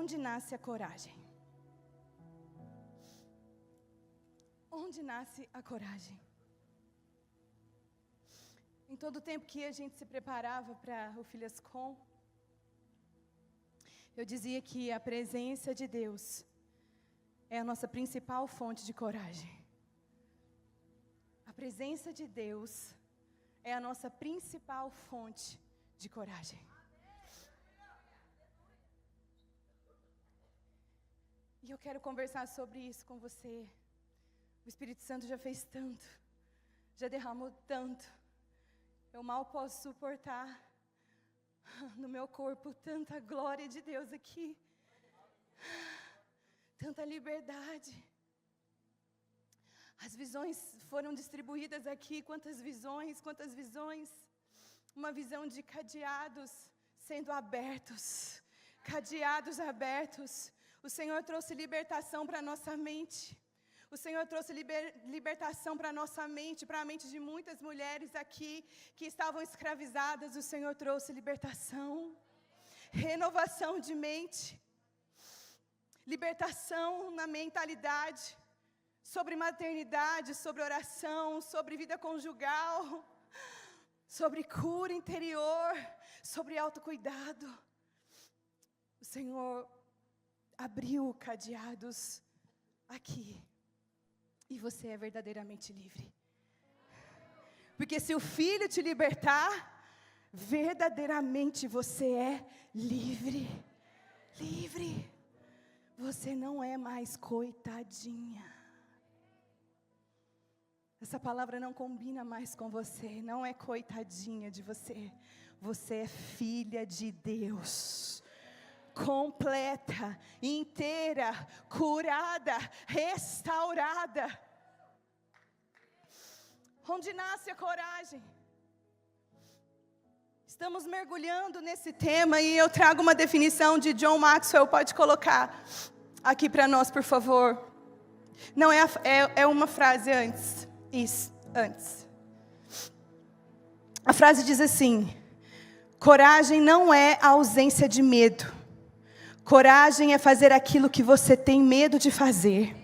Onde nasce a coragem? Onde nasce a coragem? Em todo o tempo que a gente se preparava para o Filhascom, eu dizia que a presença de Deus é a nossa principal fonte de coragem. A presença de Deus é a nossa principal fonte de coragem. E eu quero conversar sobre isso com você. O Espírito Santo já fez tanto, já derramou tanto. Eu mal posso suportar no meu corpo tanta glória de Deus aqui, tanta liberdade. As visões foram distribuídas aqui, quantas visões. Uma visão de cadeados sendo abertos, cadeados abertos. O Senhor trouxe libertação para a nossa mente. O Senhor trouxe libertação para a nossa mente, para a mente de muitas mulheres aqui que estavam escravizadas. O Senhor trouxe libertação, renovação de mente, libertação na mentalidade, sobre maternidade, sobre oração, sobre vida conjugal, sobre cura interior, sobre autocuidado. O Senhor abriu cadeados aqui. E você é verdadeiramente livre. Porque se o Filho te libertar, verdadeiramente você é livre. Livre. Você não é mais coitadinha. Essa palavra não combina mais com você. Não é coitadinha de você. Você é filha de Deus. Completa, inteira, curada, restaurada. Onde nasce a coragem? Estamos mergulhando nesse tema e eu trago uma definição de John Maxwell. Pode colocar aqui para nós, por favor. Não, é uma frase antes. Isso, antes. A frase diz assim: coragem não é a ausência de medo. Coragem é fazer aquilo que você tem medo de fazer.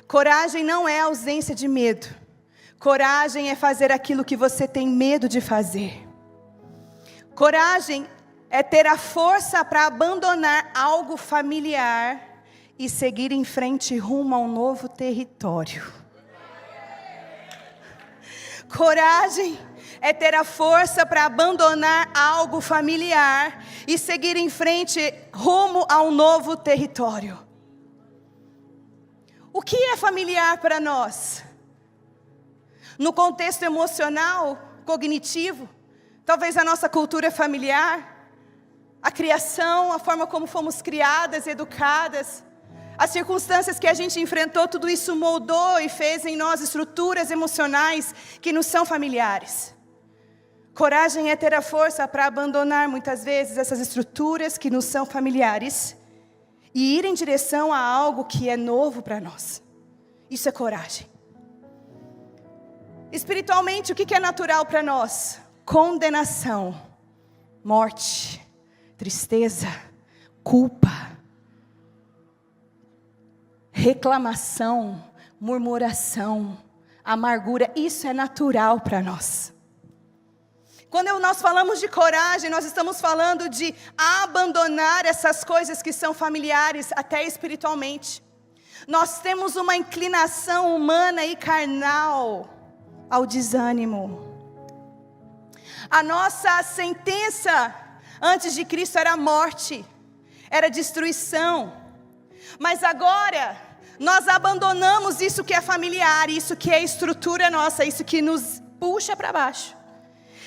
Coragem não é ausência de medo. Coragem é fazer aquilo que você tem medo de fazer. Coragem é ter a força para abandonar algo familiar e seguir em frente rumo a um novo território. Coragem é ter a força para abandonar algo familiar e seguir em frente rumo a um novo território. O que é familiar para nós? No contexto emocional, cognitivo, talvez a nossa cultura familiar, a criação, a forma como fomos criadas, educadas, as circunstâncias que a gente enfrentou, tudo isso moldou e fez em nós estruturas emocionais que nos são familiares. Coragem é ter a força para abandonar muitas vezes essas estruturas que nos são familiares e ir em direção a algo que é novo para nós. Isso é coragem. Espiritualmente, o que é natural para nós? Condenação, morte, tristeza, culpa, reclamação, murmuração, amargura. Isso é natural para nós. Quando nós falamos de coragem, nós estamos falando de abandonar essas coisas que são familiares, até espiritualmente. Nós temos uma inclinação humana e carnal ao desânimo. A nossa sentença antes de Cristo era morte, era destruição. Mas agora, nós abandonamos isso que é familiar, isso que é estrutura nossa, isso que nos puxa para baixo.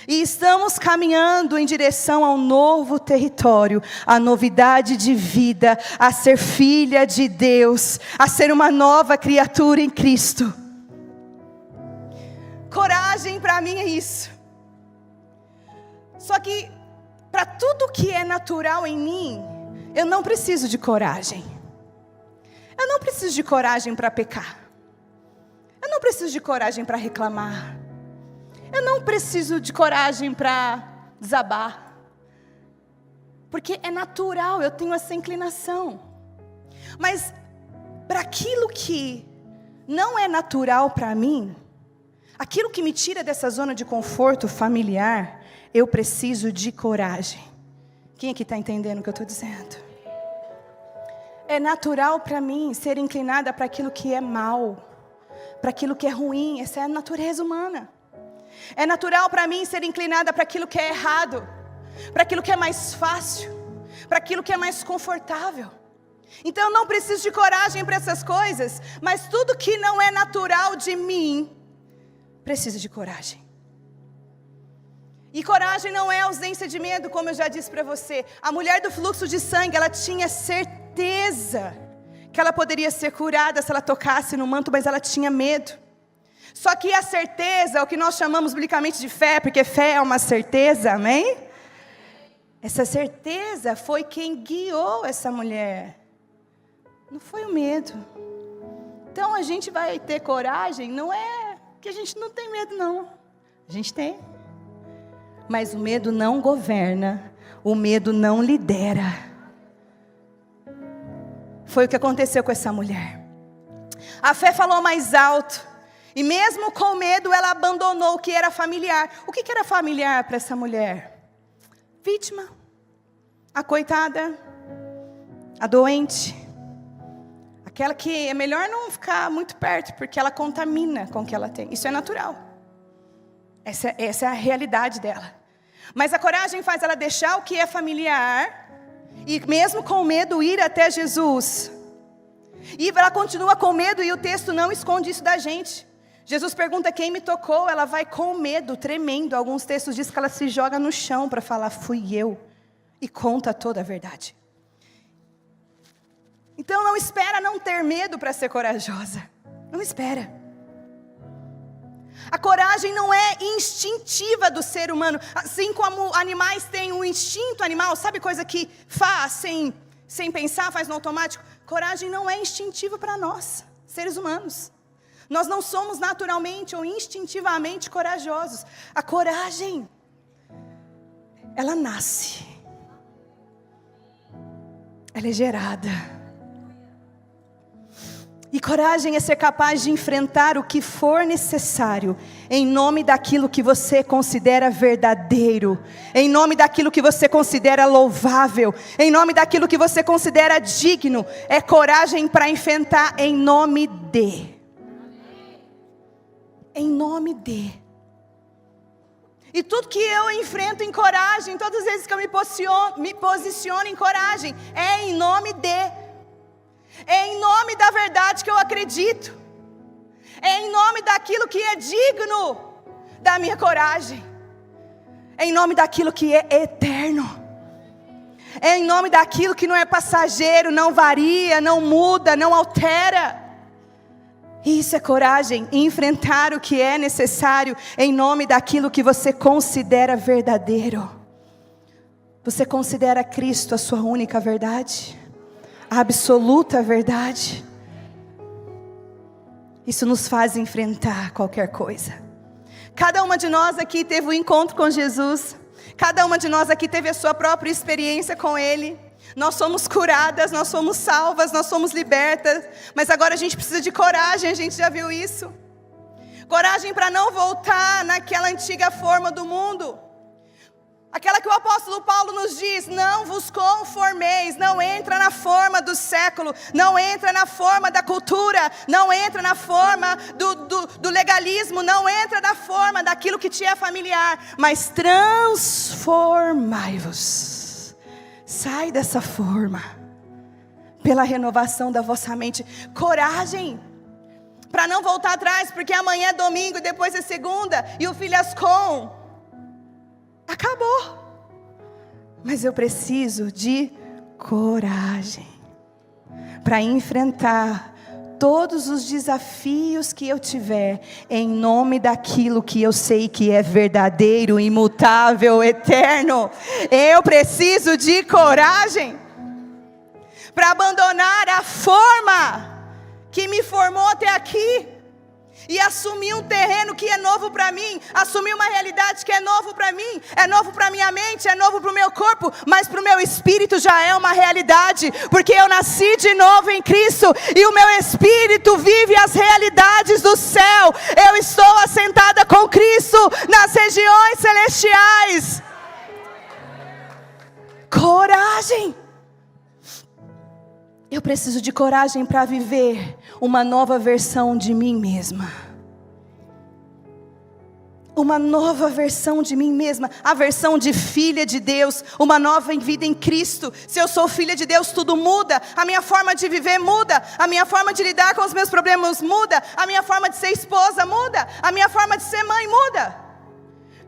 E estamos caminhando em direção ao novo território, a novidade de vida, a ser filha de Deus, a ser uma nova criatura em Cristo. Coragem para mim é isso. Só que para tudo que é natural em mim, eu não preciso de coragem. Eu não preciso de coragem para pecar. Eu não preciso de coragem para reclamar. Eu não preciso de coragem para desabar. Porque é natural, eu tenho essa inclinação. Mas para aquilo que não é natural para mim, aquilo que me tira dessa zona de conforto familiar, eu preciso de coragem. Quem aqui está entendendo o que eu estou dizendo? É natural para mim ser inclinada para aquilo que é mal, para aquilo que é ruim. Essa é a natureza humana. É natural para mim ser inclinada para aquilo que é errado, para aquilo que é mais fácil, para aquilo que é mais confortável. Então eu não preciso de coragem para essas coisas, mas tudo que não é natural de mim, precisa de coragem. E coragem não é ausência de medo, como eu já disse para você. A mulher do fluxo de sangue, ela tinha certeza que ela poderia ser curada se ela tocasse no manto, mas ela tinha medo. Só que a certeza, o que nós chamamos biblicamente de fé, porque fé é uma certeza, amém? Essa certeza foi quem guiou essa mulher. Não foi o medo. Então a gente vai ter coragem, não é que a gente não tem medo, não. A gente tem. Mas o medo não governa, o medo não lidera. Foi o que aconteceu com essa mulher. A fé falou mais alto. E mesmo com medo, ela abandonou o que era familiar. O que era familiar para essa mulher? Vítima. A coitada. A doente. Aquela que é melhor não ficar muito perto, porque ela contamina com o que ela tem. Isso é natural. Essa é a realidade dela. Mas a coragem faz ela deixar o que é familiar, e mesmo com medo ir até Jesus. E ela continua com medo, e o texto não esconde isso da gente. Jesus pergunta quem me tocou, ela vai com medo, tremendo. Alguns textos dizem que ela se joga no chão para falar, fui eu. E conta toda a verdade. Então não espera não ter medo para ser corajosa. Não espera. A coragem não é instintiva do ser humano. Assim como animais têm um instinto animal, sabe coisa que faz sem pensar, faz no automático? Coragem não é instintiva para nós, seres humanos. Nós não somos naturalmente ou instintivamente corajosos. A coragem, ela nasce. Ela é gerada. E coragem é ser capaz de enfrentar o que for necessário, em nome daquilo que você considera verdadeiro, em nome daquilo que você considera louvável, em nome daquilo que você considera digno. É coragem para enfrentar em nome de. Em nome de. E tudo que eu enfrento em coragem, todas as vezes que eu me posiciono em coragem, é em nome de. É em nome da verdade que eu acredito. É em nome daquilo que é digno da minha coragem. É em nome daquilo que é eterno. É em nome daquilo que não é passageiro, não varia, não muda, não altera. Isso é coragem, enfrentar o que é necessário em nome daquilo que você considera verdadeiro. Você considera Cristo a sua única verdade? A absoluta verdade? Isso nos faz enfrentar qualquer coisa. Cada uma de nós aqui teve um encontro com Jesus. Cada uma de nós aqui teve a sua própria experiência com Ele. Nós somos curadas, nós somos salvas, nós somos libertas. Mas agora a gente precisa de coragem, a gente já viu isso. Coragem para não voltar naquela antiga forma do mundo. Aquela que o apóstolo Paulo nos diz, não vos conformeis, não entra na forma do século, não entra na forma da cultura, não entra na forma do legalismo, não entra na forma daquilo que te é familiar, mas transformai-vos. Sai dessa forma, pela renovação da vossa mente. Coragem, para não voltar atrás, porque amanhã é domingo, depois é segunda, e o Filhascom acabou. Mas eu preciso de coragem para enfrentar todos os desafios que eu tiver, em nome daquilo que eu sei que é verdadeiro, imutável, eterno. Eu preciso de coragem para abandonar a forma que me formou até aqui. E assumir um terreno que é novo para mim, assumir uma realidade que é novo para mim, é novo para minha mente, é novo para o meu corpo, mas para o meu espírito já é uma realidade, porque eu nasci de novo em Cristo, e o meu espírito vive as realidades do céu. Eu estou assentada com Cristo nas regiões celestiais. Coragem! Eu preciso de coragem para viver uma nova versão de mim mesma. Uma nova versão de mim mesma. A versão de filha de Deus. Uma nova vida em Cristo. Se eu sou filha de Deus, tudo muda. A minha forma de viver muda. A minha forma de lidar com os meus problemas muda. A minha forma de ser esposa muda. A minha forma de ser mãe muda.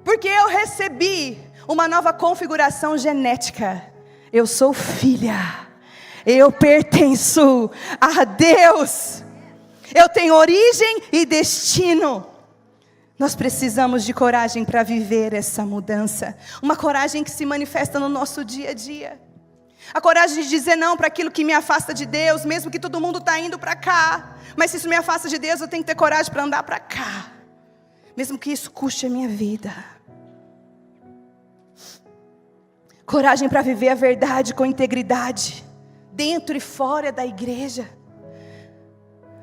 Porque eu recebi uma nova configuração genética. Eu sou filha. Eu pertenço a Deus. Eu tenho origem e destino. Nós precisamos de coragem para viver essa mudança. Uma coragem que se manifesta no nosso dia a dia. A coragem de dizer não para aquilo que me afasta de Deus, mesmo que todo mundo está indo para cá. Mas se isso me afasta de Deus, eu tenho que ter coragem para andar para cá. Mesmo que isso custe a minha vida. Coragem para viver a verdade com integridade. Dentro e fora da igreja.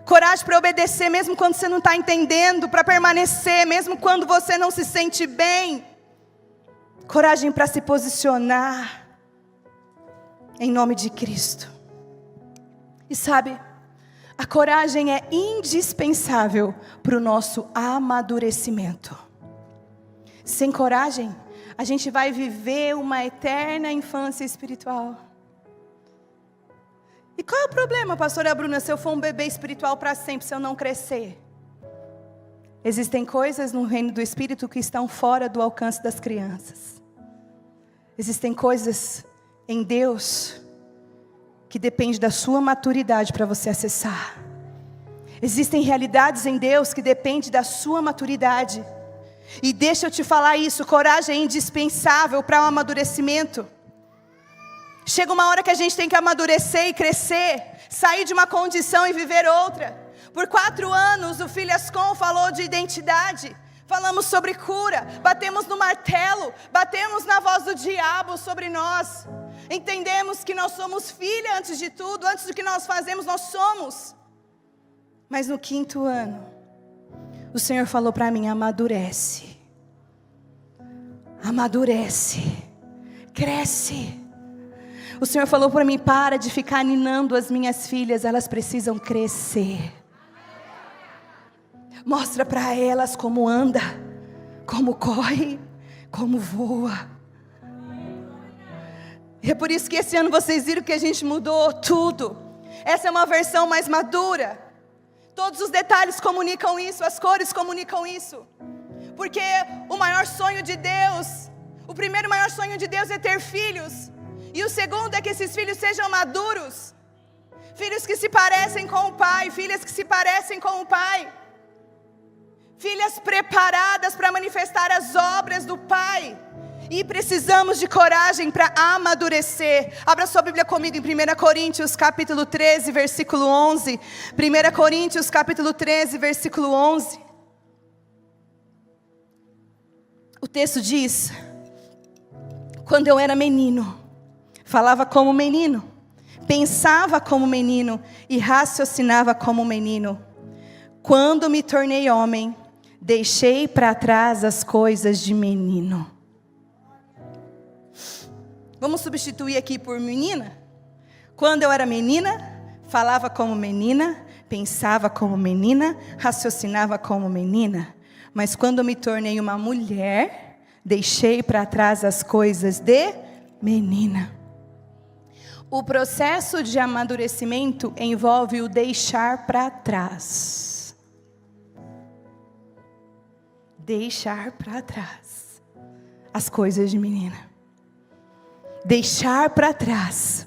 Coragem para obedecer mesmo quando você não está entendendo. Para permanecer mesmo quando você não se sente bem. Coragem para se posicionar. Em nome de Cristo. E sabe, a coragem é indispensável para o nosso amadurecimento. Sem coragem, a gente vai viver uma eterna infância espiritual. E qual é o problema, pastora Bruna, se eu for um bebê espiritual para sempre, se eu não crescer? Existem coisas no reino do Espírito que estão fora do alcance das crianças. Existem coisas em Deus que dependem da sua maturidade para você acessar. Existem realidades em Deus que dependem da sua maturidade. E deixa eu te falar isso, coragem é indispensável para o amadurecimento. Chega uma hora que a gente tem que amadurecer e crescer, sair de uma condição e viver outra. Por 4 anos o Filhascom falou de identidade, falamos sobre cura, batemos no martelo, batemos na voz do diabo sobre nós. Entendemos que nós somos filha antes de tudo, antes do que nós fazemos nós somos. Mas no 5º ano, o Senhor falou para mim, amadurece, cresce. O Senhor falou para mim, para de ficar ninando as minhas filhas, elas precisam crescer. Mostra para elas como anda, como corre, como voa. E é por isso que esse ano vocês viram que a gente mudou tudo. Essa é uma versão mais madura. Todos os detalhes comunicam isso, as cores comunicam isso. Porque o maior sonho de Deus, o primeiro maior sonho de Deus é ter filhos. E o segundo é que esses filhos sejam maduros. Filhos que se parecem com o pai, filhas que se parecem com o pai. Filhas preparadas para manifestar as obras do pai. E precisamos de coragem para amadurecer. Abra sua Bíblia comigo em 1 Coríntios capítulo 13, versículo 11. 1 Coríntios capítulo 13, versículo 11. O texto diz: quando eu era menino, falava como menino, pensava como menino e raciocinava como menino. Quando me tornei homem, deixei para trás as coisas de menino. Vamos substituir aqui por menina? Quando eu era menina, falava como menina, pensava como menina, raciocinava como menina. Mas quando me tornei uma mulher, deixei para trás as coisas de menina. O processo de amadurecimento envolve o deixar para trás. Deixar para trás as coisas de menina. Deixar para trás.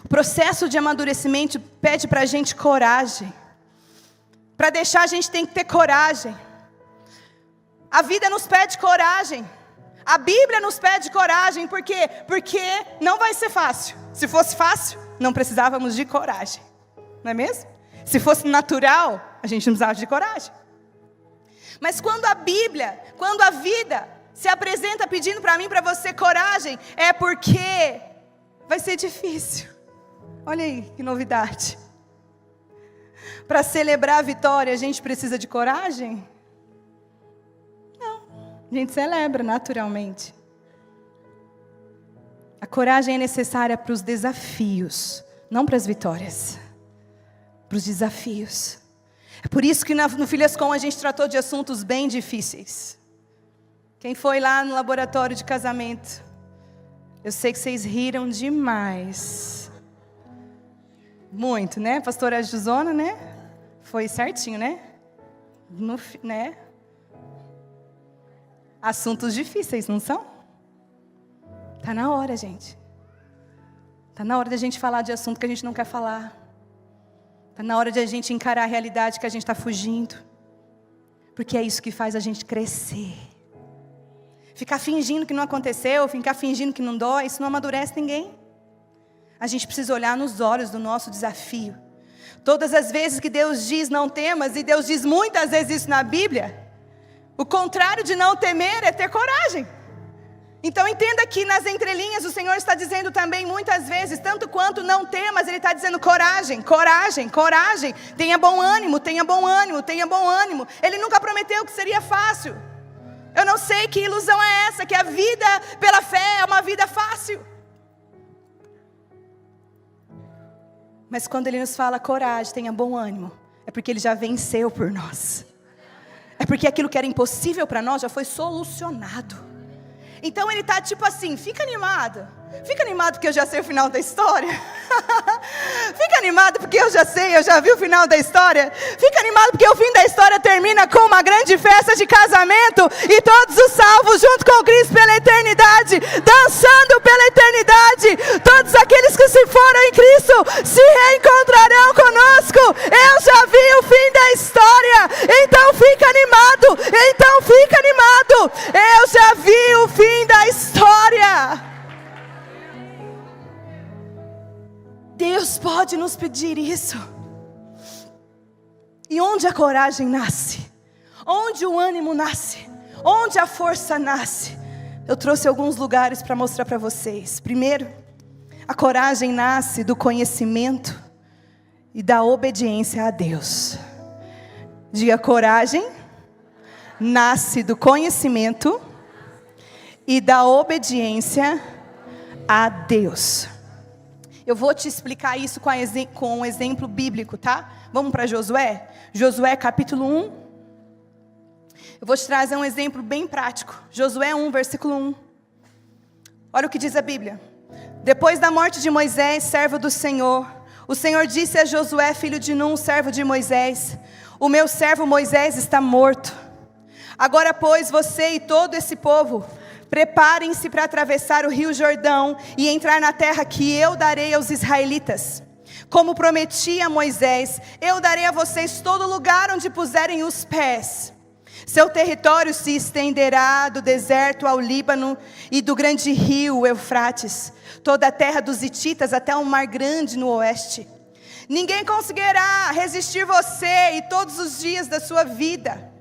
O processo de amadurecimento pede para a gente coragem. Para deixar a gente tem que ter coragem. A vida nos pede coragem. A Bíblia nos pede coragem. Por quê? Porque não vai ser fácil. Se fosse fácil, não precisávamos de coragem. Não é mesmo? Se fosse natural, A gente não precisava de coragem. Mas quando a Bíblia, quando a vida se apresenta pedindo para mim, para você coragem, é porque vai ser difícil. Olha aí, que novidade. Para celebrar a vitória, a gente precisa de coragem? Não, a gente celebra naturalmente. A coragem é necessária para os desafios, não para as vitórias. Para os desafios. É por isso que no Filhascom a gente tratou de assuntos bem difíceis. Quem foi lá no laboratório de casamento? Eu sei que vocês riram demais. Muito, né? Pastora Jusona, né? Foi certinho, né? Né? Assuntos difíceis, não são? Está na hora, gente. Está na hora da gente falar de assunto que a gente não quer falar. Está na hora de a gente encarar a realidade que a gente está fugindo. Porque é isso que faz a gente crescer. Ficar fingindo que não aconteceu, ficar fingindo que não dói, isso não amadurece ninguém. A gente precisa olhar nos olhos do nosso desafio. Todas as vezes que Deus diz não temas, e Deus diz muitas vezes isso na Bíblia, o contrário de não temer é ter coragem. Então entenda que nas entrelinhas o Senhor está dizendo também muitas vezes, tanto quanto não temas, Ele está dizendo coragem, coragem, coragem, tenha bom ânimo, tenha bom ânimo, tenha bom ânimo. Ele nunca prometeu que seria fácil. Eu não sei que ilusão é essa, que a vida pela fé é uma vida fácil. Mas quando Ele nos fala coragem, tenha bom ânimo, é porque Ele já venceu por nós. É porque aquilo que era impossível para nós já foi solucionado. Então Ele está tipo assim, fica animado porque eu já sei o final da história. Fica animado porque eu já sei, eu já vi o final da história. Fica animado porque o fim da história termina com uma grande festa de casamento e todos os salvos junto com Cristo pela eternidade, dançando pela eternidade. Todos aqueles que se foram em Cristo se reencontrarão conosco. Eu já vi o fim da história, então fica animado, então fica animado. Eu já vi o fim da história. Deus pode nos pedir isso. E onde a coragem nasce? Onde o ânimo nasce? Onde a força nasce? Eu trouxe alguns lugares para mostrar para vocês. Primeiro, a coragem nasce do conhecimento e da obediência a Deus. Diga, coragem nasce do conhecimento e da obediência a Deus. Eu vou te explicar isso com um exemplo bíblico, tá? Vamos para Josué? Josué capítulo 1. Eu vou te trazer um exemplo bem prático. Josué 1, versículo 1. Olha o que diz a Bíblia. Depois da morte de Moisés, servo do Senhor, o Senhor disse a Josué, filho de Num, servo de Moisés: o meu servo Moisés está morto. Agora, pois, você e todo esse povo, preparem-se para atravessar o rio Jordão e entrar na terra que eu darei aos israelitas. Como prometi a Moisés, eu darei a vocês todo lugar onde puserem os pés. Seu território se estenderá do deserto ao Líbano e do grande rio Eufrates, toda a terra dos hititas até o mar grande no oeste. Ninguém conseguirá resistir você e todos os dias da sua vida.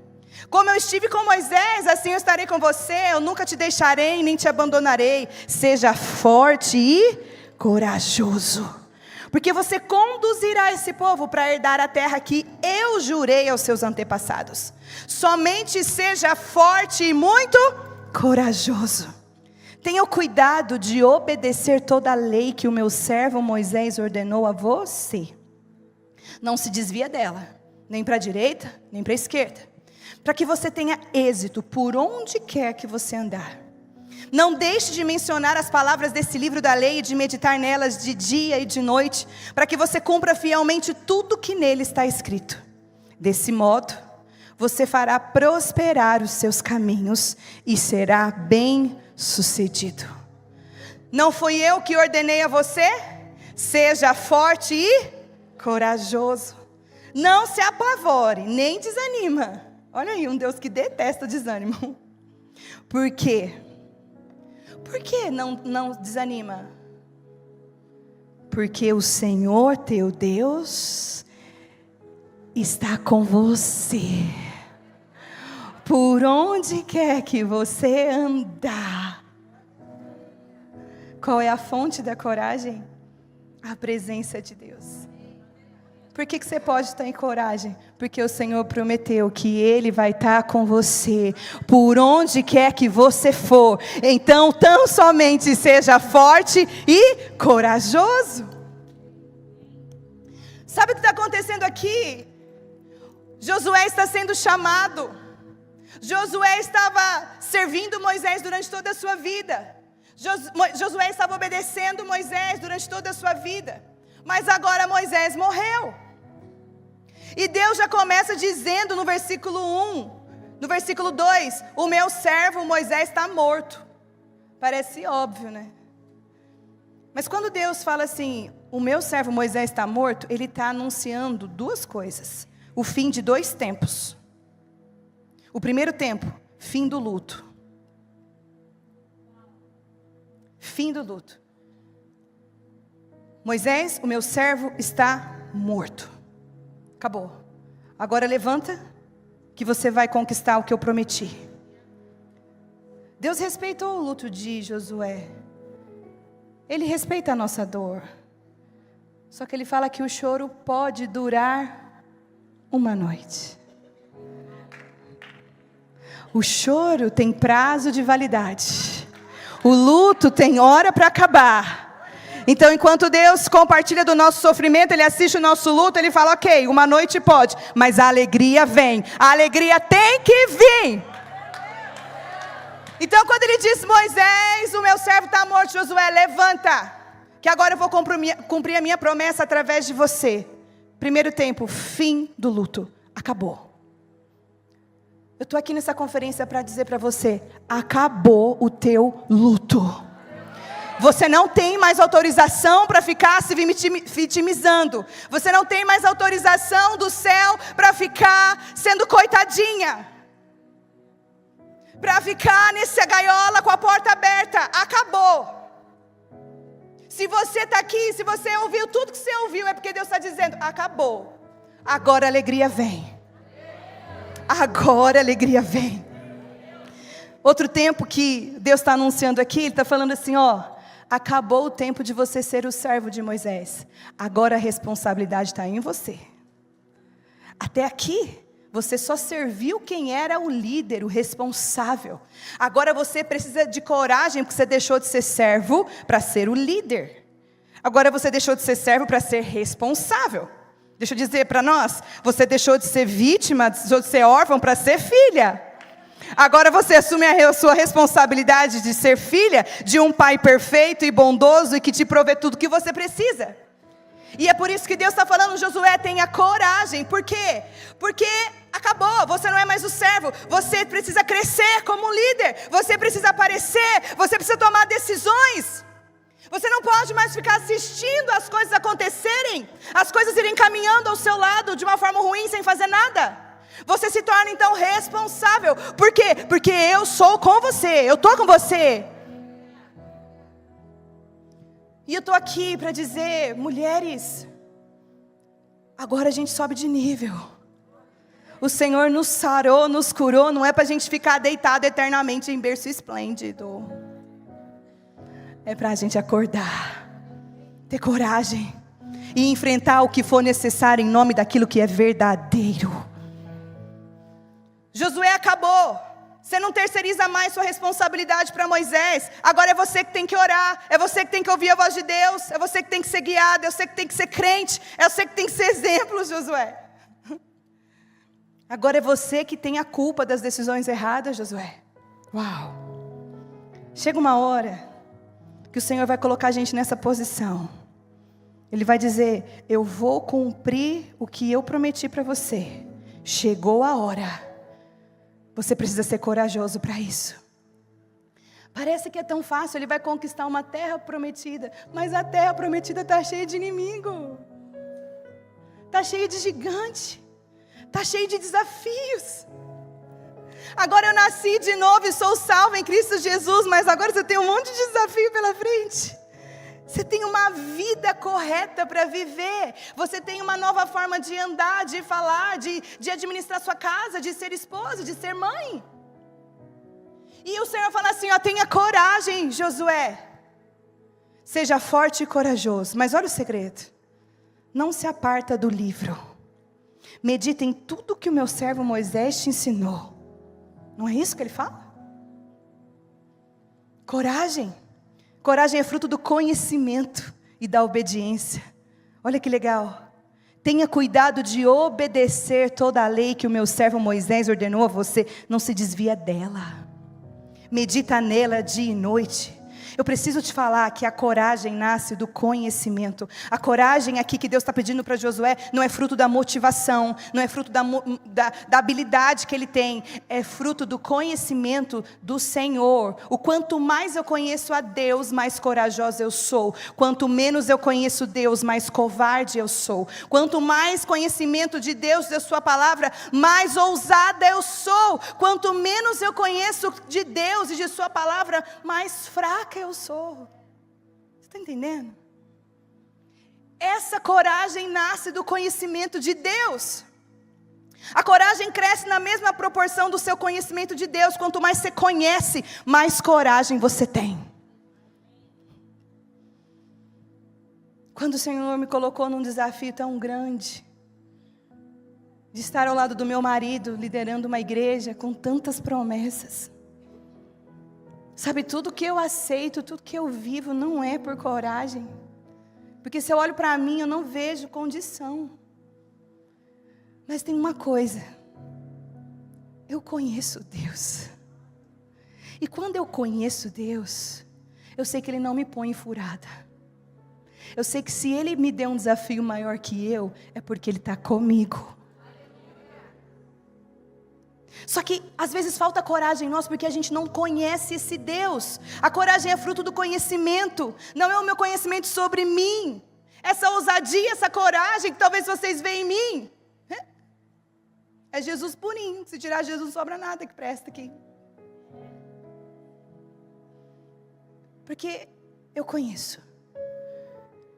Como eu estive com Moisés, assim eu estarei com você. Eu nunca te deixarei, nem te abandonarei. Seja forte e corajoso, porque você conduzirá esse povo para herdar a terra que eu jurei aos seus antepassados. Somente seja forte e muito corajoso. Tenha o cuidado de obedecer toda a lei que o meu servo Moisés ordenou a você. Não se desvia dela, nem para a direita, nem para a esquerda, para que você tenha êxito por onde quer que você andar. Não deixe de mencionar as palavras desse livro da lei e de meditar nelas de dia e de noite, para que você cumpra fielmente tudo que nele está escrito. Desse modo, você fará prosperar os seus caminhos e será bem-sucedido. Não fui eu que ordenei a você? Seja forte e corajoso. Não se apavore, nem desanima. Olha aí, um Deus que detesta desânimo. Por quê? Por que não desanima? Porque o Senhor teu Deus está com você. Por onde quer que você andar. Qual é a fonte da coragem? A presença de Deus. Por que você pode estar em coragem? Porque o Senhor prometeu que Ele vai estar com você, por onde quer que você for. Então, tão somente seja forte e corajoso. Sabe o que está acontecendo aqui? Josué está sendo chamado. Josué estava servindo Moisés durante toda a sua vida. Josué estava obedecendo Moisés durante toda a sua vida. Mas agora Moisés morreu. E Deus já começa dizendo no versículo 1, no versículo 2, o meu servo Moisés está morto. Parece óbvio, né? Mas quando Deus fala assim, o meu servo Moisés está morto, Ele está anunciando duas coisas. O fim de dois tempos. O primeiro tempo, fim do luto. Fim do luto. Moisés, o meu servo, está morto. Acabou. Agora levanta, que você vai conquistar o que eu prometi. Deus respeitou o luto de Josué. Ele respeita a nossa dor. Só que Ele fala que o choro pode durar uma noite. O choro tem prazo de validade. O luto tem hora para acabar. Então, enquanto Deus compartilha do nosso sofrimento, Ele assiste o nosso luto, Ele fala, ok, uma noite pode, mas a alegria vem. A alegria tem que vir. Então, quando Ele diz, Moisés, o meu servo está morto, Josué, levanta, que agora eu vou cumprir a minha promessa através de você. Primeiro tempo, fim do luto. Acabou. Eu estou aqui nessa conferência para dizer para você, acabou o teu luto. Você não tem mais autorização para ficar se vitimizando. Você não tem mais autorização do céu para ficar sendo coitadinha. Para ficar nessa gaiola com a porta aberta. Acabou. Se você está aqui, se você ouviu tudo que você ouviu, é porque Deus está dizendo, acabou. Agora a alegria vem. Agora a alegria vem. Outro tempo que Deus está anunciando aqui, Ele está falando assim, ó. Acabou o tempo de você ser o servo de Moisés. Agora a responsabilidade está em você. Até aqui, você só serviu quem era o líder, o responsável. Agora você precisa de coragem, porque você deixou de ser servo para ser o líder. Agora você deixou de ser servo para ser responsável. Deixa eu dizer para nós, você deixou de ser vítima, deixou de ser órfão para ser filha. Agora você assume a sua responsabilidade de ser filha de um pai perfeito e bondoso e que te provê tudo que você precisa. E é por isso que Deus está falando, Josué, tenha coragem. Por quê? Porque acabou, você não é mais o servo. Você precisa crescer como líder. Você precisa aparecer, você precisa tomar decisões. Você não pode mais ficar assistindo as coisas acontecerem, as coisas irem caminhando ao seu lado de uma forma ruim sem fazer nada. Você se torna então responsável. Por quê? Porque eu sou com você. Eu estou com você. E eu estou aqui para dizer, mulheres, agora a gente sobe de nível. O Senhor nos sarou, nos curou. Não é para a gente ficar deitado eternamente em berço esplêndido. É para a gente acordar, ter coragem e enfrentar o que for necessário em nome daquilo que é verdadeiro. Josué acabou. Você não terceiriza mais sua responsabilidade para Moisés. Agora é você que tem que orar. É você que tem que ouvir a voz de Deus. É você que tem que ser guiado. É você que tem que ser crente. É você que tem que ser exemplo, Josué. Agora é você que tem a culpa das decisões erradas, Josué. Uau. Chega uma hora que o Senhor vai colocar a gente nessa posição. Ele vai dizer, eu vou cumprir o que eu prometi para você. Chegou a hora. Você precisa ser corajoso para isso. Parece que é tão fácil, Ele vai conquistar uma terra prometida. Mas a terra prometida está cheia de inimigo. Está cheia de gigante. Está cheia de desafios. Agora eu nasci de novo e sou salva em Cristo Jesus. Mas agora você tem um monte de desafio pela frente. Você tem uma vida correta para viver. Você tem uma nova forma de andar, de falar, de administrar sua casa, de ser esposa, de ser mãe. E o Senhor fala assim, ó, tenha coragem, Josué. Seja forte e corajoso. Mas olha o segredo. Não se aparta do livro. Medita em tudo que o meu servo Moisés te ensinou. Não é isso que ele fala? Coragem. Coragem é fruto do conhecimento e da obediência. Olha que legal. Tenha cuidado de obedecer toda a lei que o meu servo Moisés ordenou a você. Não se desvia dela. Medita nela dia e noite. Eu preciso te falar que a coragem nasce do conhecimento. A coragem aqui que Deus está pedindo para Josué não é fruto da motivação, não é fruto da habilidade que ele tem, é fruto do conhecimento do Senhor. O quanto mais eu conheço a Deus, mais corajosa eu sou. Quanto menos eu conheço Deus, mais covarde eu sou. Quanto mais conhecimento de Deus, da sua palavra, mais ousada eu sou. Quanto menos eu conheço de Deus e de sua palavra, mais fraca eu sou. Você está entendendo? Essa coragem nasce do conhecimento de Deus. A coragem cresce na mesma proporção do seu conhecimento de Deus. Quanto mais você conhece, mais coragem você tem. Quando o Senhor me colocou num desafio tão grande, de estar ao lado do meu marido, liderando uma igreja com tantas promessas, sabe, tudo que eu aceito, tudo que eu vivo não é por coragem. Porque se eu olho para mim, eu não vejo condição. Mas tem uma coisa. Eu conheço Deus. E quando eu conheço Deus, eu sei que Ele não me põe em furada. Eu sei que se Ele me der um desafio maior que eu, é porque Ele está comigo. Só que às vezes falta coragem em nós porque a gente não conhece esse Deus. A coragem é fruto do conhecimento. Não é o meu conhecimento sobre mim. Essa ousadia, essa coragem que talvez vocês veem em mim. É Jesus purinho. Se tirar Jesus não sobra nada que presta aqui. Porque eu conheço.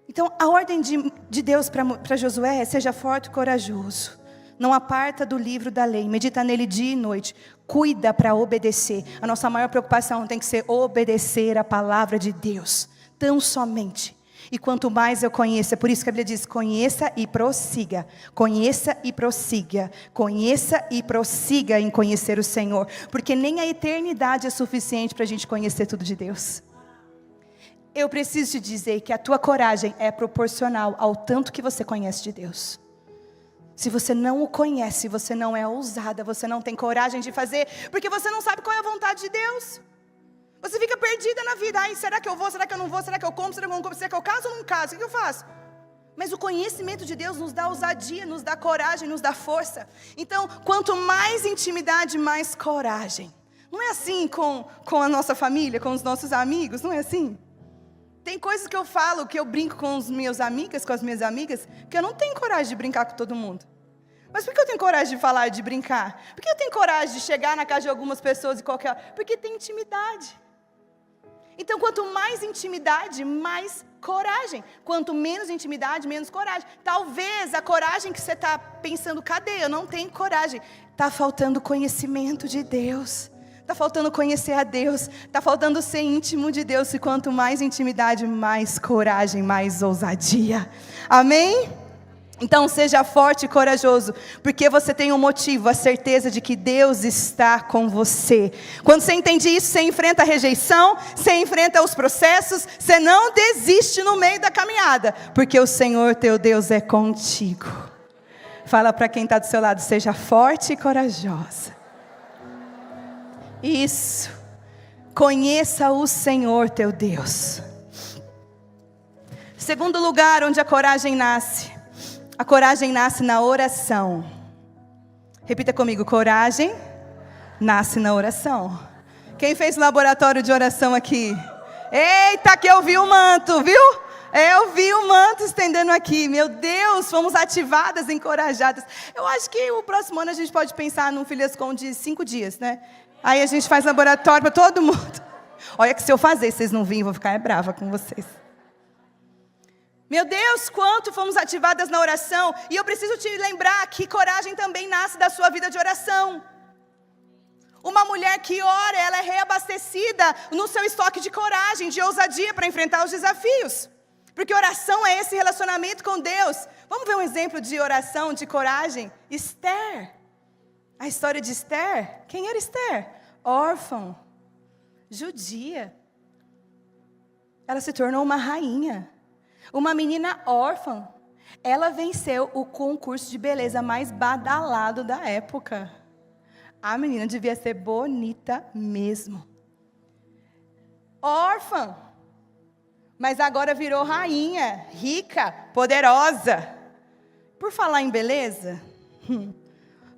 Então a ordem de Deus para Josué é: seja forte e corajoso. Não aparta do livro da lei, medita nele dia e noite, cuida para obedecer. A nossa maior preocupação tem que ser obedecer a palavra de Deus, tão somente. E quanto mais eu conheço, é por isso que a Bíblia diz: conheça e prossiga, conheça e prossiga, conheça e prossiga em conhecer o Senhor. Porque nem a eternidade é suficiente para a gente conhecer tudo de Deus. Eu preciso te dizer que a tua coragem é proporcional ao tanto que você conhece de Deus. Se você não o conhece, você não é ousada, você não tem coragem de fazer, porque você não sabe qual é a vontade de Deus. Você fica perdida na vida. Ai, será que eu vou, será que eu não vou, será que eu como, será que eu não como, será que eu caso ou não caso, o que eu faço? Mas o conhecimento de Deus nos dá ousadia, nos dá coragem, nos dá força. Então, quanto mais intimidade, mais coragem. Não é assim com a nossa família, com os nossos amigos, não é assim? Tem coisas que eu falo, que eu brinco com as minhas amigas, que eu não tenho coragem de brincar com todo mundo. Mas por que eu tenho coragem de falar, de brincar? Por que eu tenho coragem de chegar na casa de algumas pessoas e qualquer... Porque tem intimidade. Então, quanto mais intimidade, mais coragem. Quanto menos intimidade, menos coragem. Talvez a coragem que você está pensando: cadê? Eu não tenho coragem. Está faltando conhecimento de Deus. Está faltando conhecer a Deus. Está faltando ser íntimo de Deus. E quanto mais intimidade, mais coragem, mais ousadia. Amém? Então seja forte e corajoso, porque você tem um motivo, a certeza de que Deus está com você. Quando você entende isso, você enfrenta a rejeição, você enfrenta os processos, você não desiste no meio da caminhada, porque o Senhor teu Deus é contigo. Fala para quem está do seu lado: seja forte e corajosa. Isso. Conheça o Senhor teu Deus. Segundo lugar onde a coragem nasce. A coragem nasce na oração. Repita comigo: coragem nasce na oração. Quem fez o laboratório de oração aqui? Eita, que eu vi o manto, viu? Eu vi o manto estendendo aqui. Meu Deus, fomos ativadas, encorajadas. Eu acho que o próximo ano a gente pode pensar num Filhascom de 5 dias, né? Aí a gente faz laboratório para todo mundo. Olha que se eu fazer, vocês não virem, eu vou ficar brava com vocês. Meu Deus, quanto fomos ativadas na oração. E eu preciso te lembrar que coragem também nasce da sua vida de oração. Uma mulher que ora, ela é reabastecida no seu estoque de coragem, de ousadia para enfrentar os desafios. Porque oração é esse relacionamento com Deus. Vamos ver um exemplo de oração, de coragem? Esther. A história de Esther. Quem era Esther? Órfã, judia. Ela se tornou uma rainha. Uma menina órfã. Ela venceu o concurso de beleza mais badalado da época. A menina devia ser bonita mesmo. Órfã. Mas agora virou rainha, rica, poderosa. Por falar em beleza,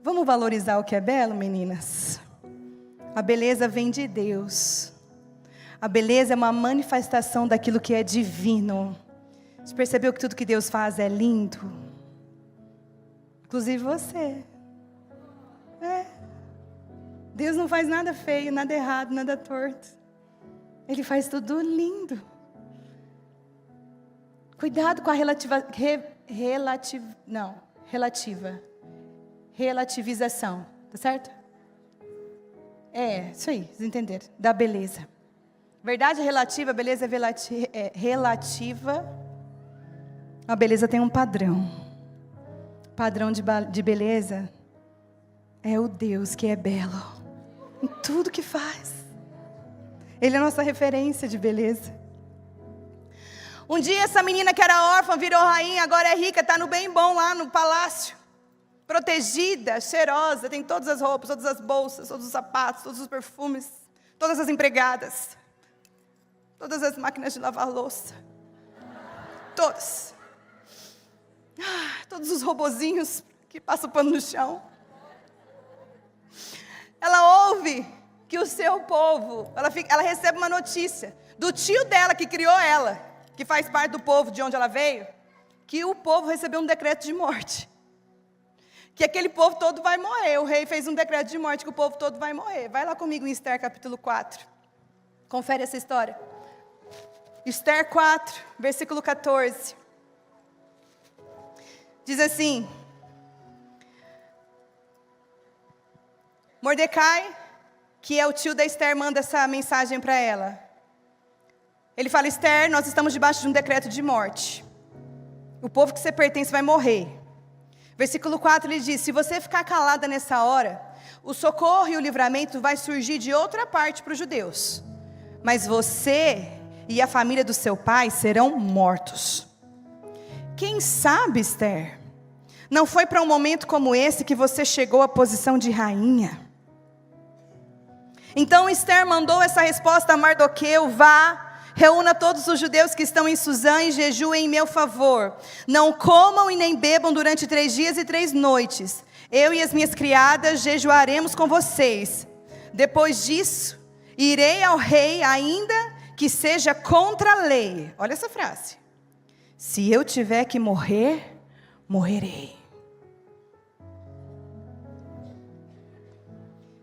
vamos valorizar o que é belo, meninas? A beleza vem de Deus. A beleza é uma manifestação daquilo que é divino. Você percebeu que tudo que Deus faz é lindo? Inclusive você. Deus não faz nada feio, nada errado, nada torto. Ele faz tudo lindo. Cuidado com a relativização, tá certo? Isso aí, vocês entenderam, da beleza. Verdade é relativa, a beleza é relativa. A beleza tem um padrão. Padrão de beleza é o Deus que é belo. Em tudo que faz. Ele é a nossa referência de beleza. Um dia essa menina que era órfã virou rainha, agora é rica, está no bem bom lá no palácio. Protegida, cheirosa, tem todas as roupas, todas as bolsas, todos os sapatos, todos os perfumes, todas as empregadas, todas as máquinas de lavar louça. Todas. Todos os robozinhos que passam pano no chão. Ela ouve que o seu povo, ela recebe uma notícia do tio dela que criou ela, que faz parte do povo de onde ela veio, que o povo recebeu um decreto de morte. Que aquele povo todo vai morrer. O rei fez um decreto de morte que o povo todo vai morrer. Vai lá comigo em Esther capítulo 4. Confere essa história. Esther 4, versículo 14. Diz assim: Mordecai, que é o tio da Esther, manda essa mensagem para ela. Ele fala: Esther, nós estamos debaixo de um decreto de morte. O povo que você pertence vai morrer. Versículo 4, ele diz: se você ficar calada nessa hora, o socorro e o livramento vai surgir de outra parte para os judeus. Mas você e a família do seu pai serão mortos. Quem sabe, Esther, não foi para um momento como esse que você chegou à posição de rainha? Então Esther mandou essa resposta a Mardoqueu: vá, reúna todos os judeus que estão em Suzã e jejuem em meu favor. Não comam e nem bebam durante 3 dias e 3 noites. Eu e as minhas criadas jejuaremos com vocês. Depois disso, irei ao rei, ainda que seja contra a lei. Olha essa frase. Se eu tiver que morrer, morrerei.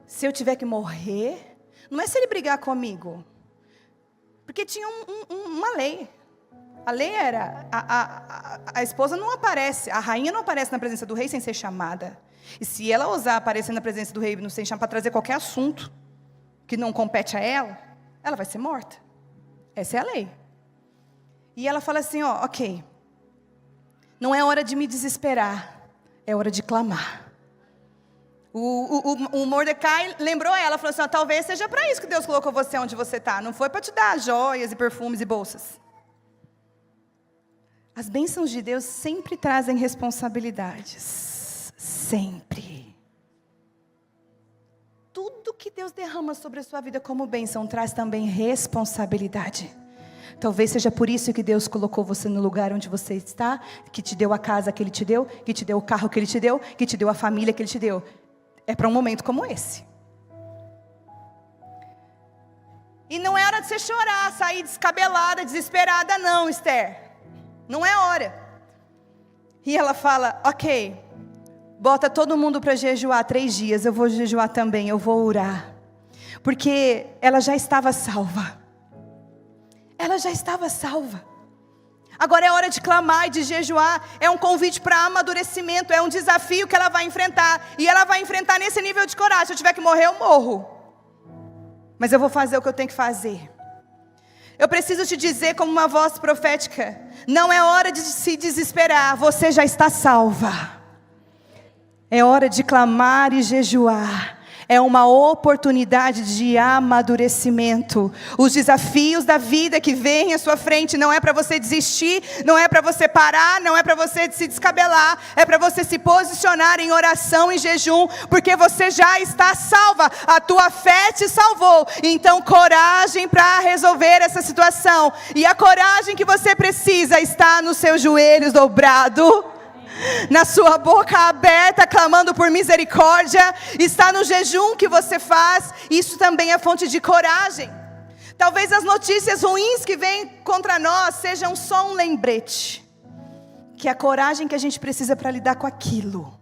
Se eu tiver que morrer, não é se ele brigar comigo. Porque tinha uma lei. A lei era, a esposa não aparece, a rainha não aparece na presença do rei sem ser chamada. E se ela ousar aparecer na presença do rei não sem chamar para trazer qualquer assunto que não compete a ela, ela vai ser morta. Essa é a lei. E ela fala assim, ok, não é hora de me desesperar, é hora de clamar. O Mordecai lembrou ela, falou assim, talvez seja para isso que Deus colocou você onde você está. Não foi para te dar joias e perfumes e bolsas. As bênçãos de Deus sempre trazem responsabilidades. Sempre. Tudo que Deus derrama sobre a sua vida como bênção traz também responsabilidade. Talvez seja por isso que Deus colocou você no lugar onde você está, que te deu a casa que Ele te deu, que te deu o carro que Ele te deu, que te deu a família que Ele te deu. É para um momento como esse. E não é hora de você chorar, sair descabelada, desesperada, não, Esther. Não é hora. E ela fala, ok, bota todo mundo para jejuar 3 dias, eu vou jejuar também, eu vou orar. Porque ela já estava salva. Ela já estava salva. Agora é hora de clamar e de jejuar. É um convite para amadurecimento. É um desafio que ela vai enfrentar. E ela vai enfrentar nesse nível de coragem. Se eu tiver que morrer, eu morro. Mas eu vou fazer o que eu tenho que fazer. Eu preciso te dizer como uma voz profética. Não é hora de se desesperar. Você já está salva. É hora de clamar e jejuar. É uma oportunidade de amadurecimento. Os desafios da vida que vêm à sua frente não é para você desistir, não é para você parar, não é para você se descabelar, é para você se posicionar em oração e jejum, porque você já está salva, a tua fé te salvou. Então coragem para resolver essa situação, e a coragem que você precisa está nos seus joelhos dobrados, na sua boca aberta, clamando por misericórdia. Está no jejum que você faz. Isso também é fonte de coragem. Talvez as notícias ruins que vêm contra nós sejam só um lembrete, que a coragem que a gente precisa para lidar com aquilo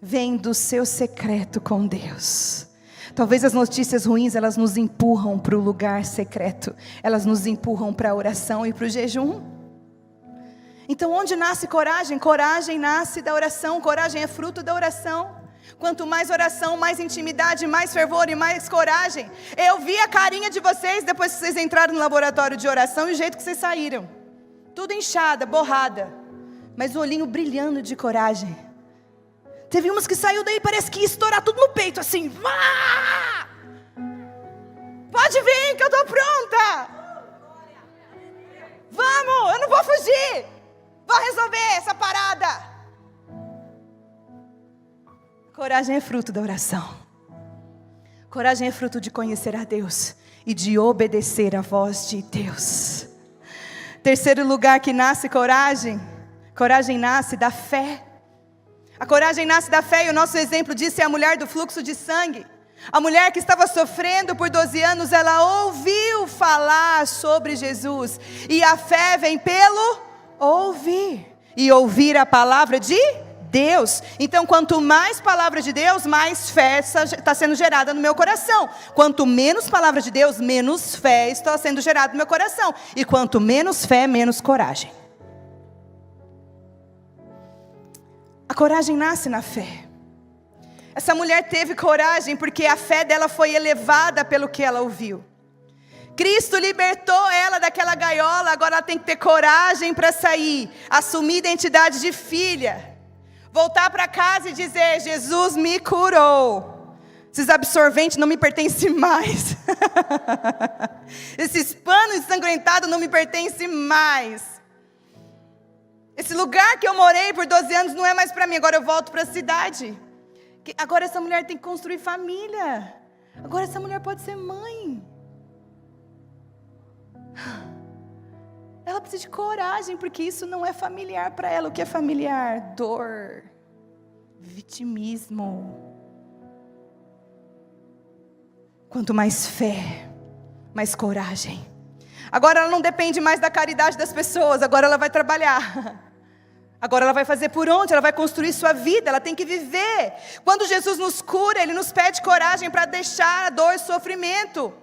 vem do seu secreto com Deus. Talvez as notícias ruins, elas nos empurram para o lugar secreto, elas nos empurram para a oração e para o jejum. Então onde nasce coragem? Coragem nasce da oração, coragem é fruto da oração. Quanto mais oração, mais intimidade, mais fervor e mais coragem. Eu vi a carinha de vocês depois que vocês entraram no laboratório de oração e o jeito que vocês saíram. Tudo inchada, borrada, mas o olhinho brilhando de coragem. Teve umas que saiu daí, parece que ia estourar tudo no peito assim. Ah! Pode vir que eu estou pronta. Vamos, eu não vou fugir. Vou resolver essa parada. Coragem é fruto da oração. Coragem é fruto de conhecer a Deus e de obedecer à voz de Deus. Terceiro lugar que nasce coragem. Coragem nasce da fé. A coragem nasce da fé, e o nosso exemplo disso é a mulher do fluxo de sangue. A mulher que estava sofrendo por 12 anos, ela ouviu falar sobre Jesus. E a fé vem pelo ouvir, e ouvir a palavra de Deus. Então quanto mais palavra de Deus, mais fé está sendo gerada no meu coração. Quanto menos palavra de Deus, menos fé está sendo gerada no meu coração. E quanto menos fé, menos coragem. A coragem nasce na fé. Essa mulher teve coragem porque a fé dela foi elevada pelo que ela ouviu. Cristo libertou ela daquela gaiola, agora ela tem que ter coragem para sair, assumir identidade de filha, voltar para casa e dizer: Jesus me curou, esses absorventes não me pertencem mais, esses panos ensanguentados não me pertencem mais, esse lugar que eu morei por 12 anos não é mais para mim, agora eu volto para a cidade. Agora essa mulher tem que construir família, agora essa mulher pode ser mãe. Ela precisa de coragem, porque isso não é familiar para ela. O que é familiar? Dor, vitimismo. Quanto mais fé, mais coragem. Agora ela não depende mais da caridade das pessoas, agora ela vai trabalhar. Agora ela vai fazer por onde? Ela vai construir sua vida, ela tem que viver. Quando Jesus nos cura, Ele nos pede coragem para deixar a dor e o sofrimento.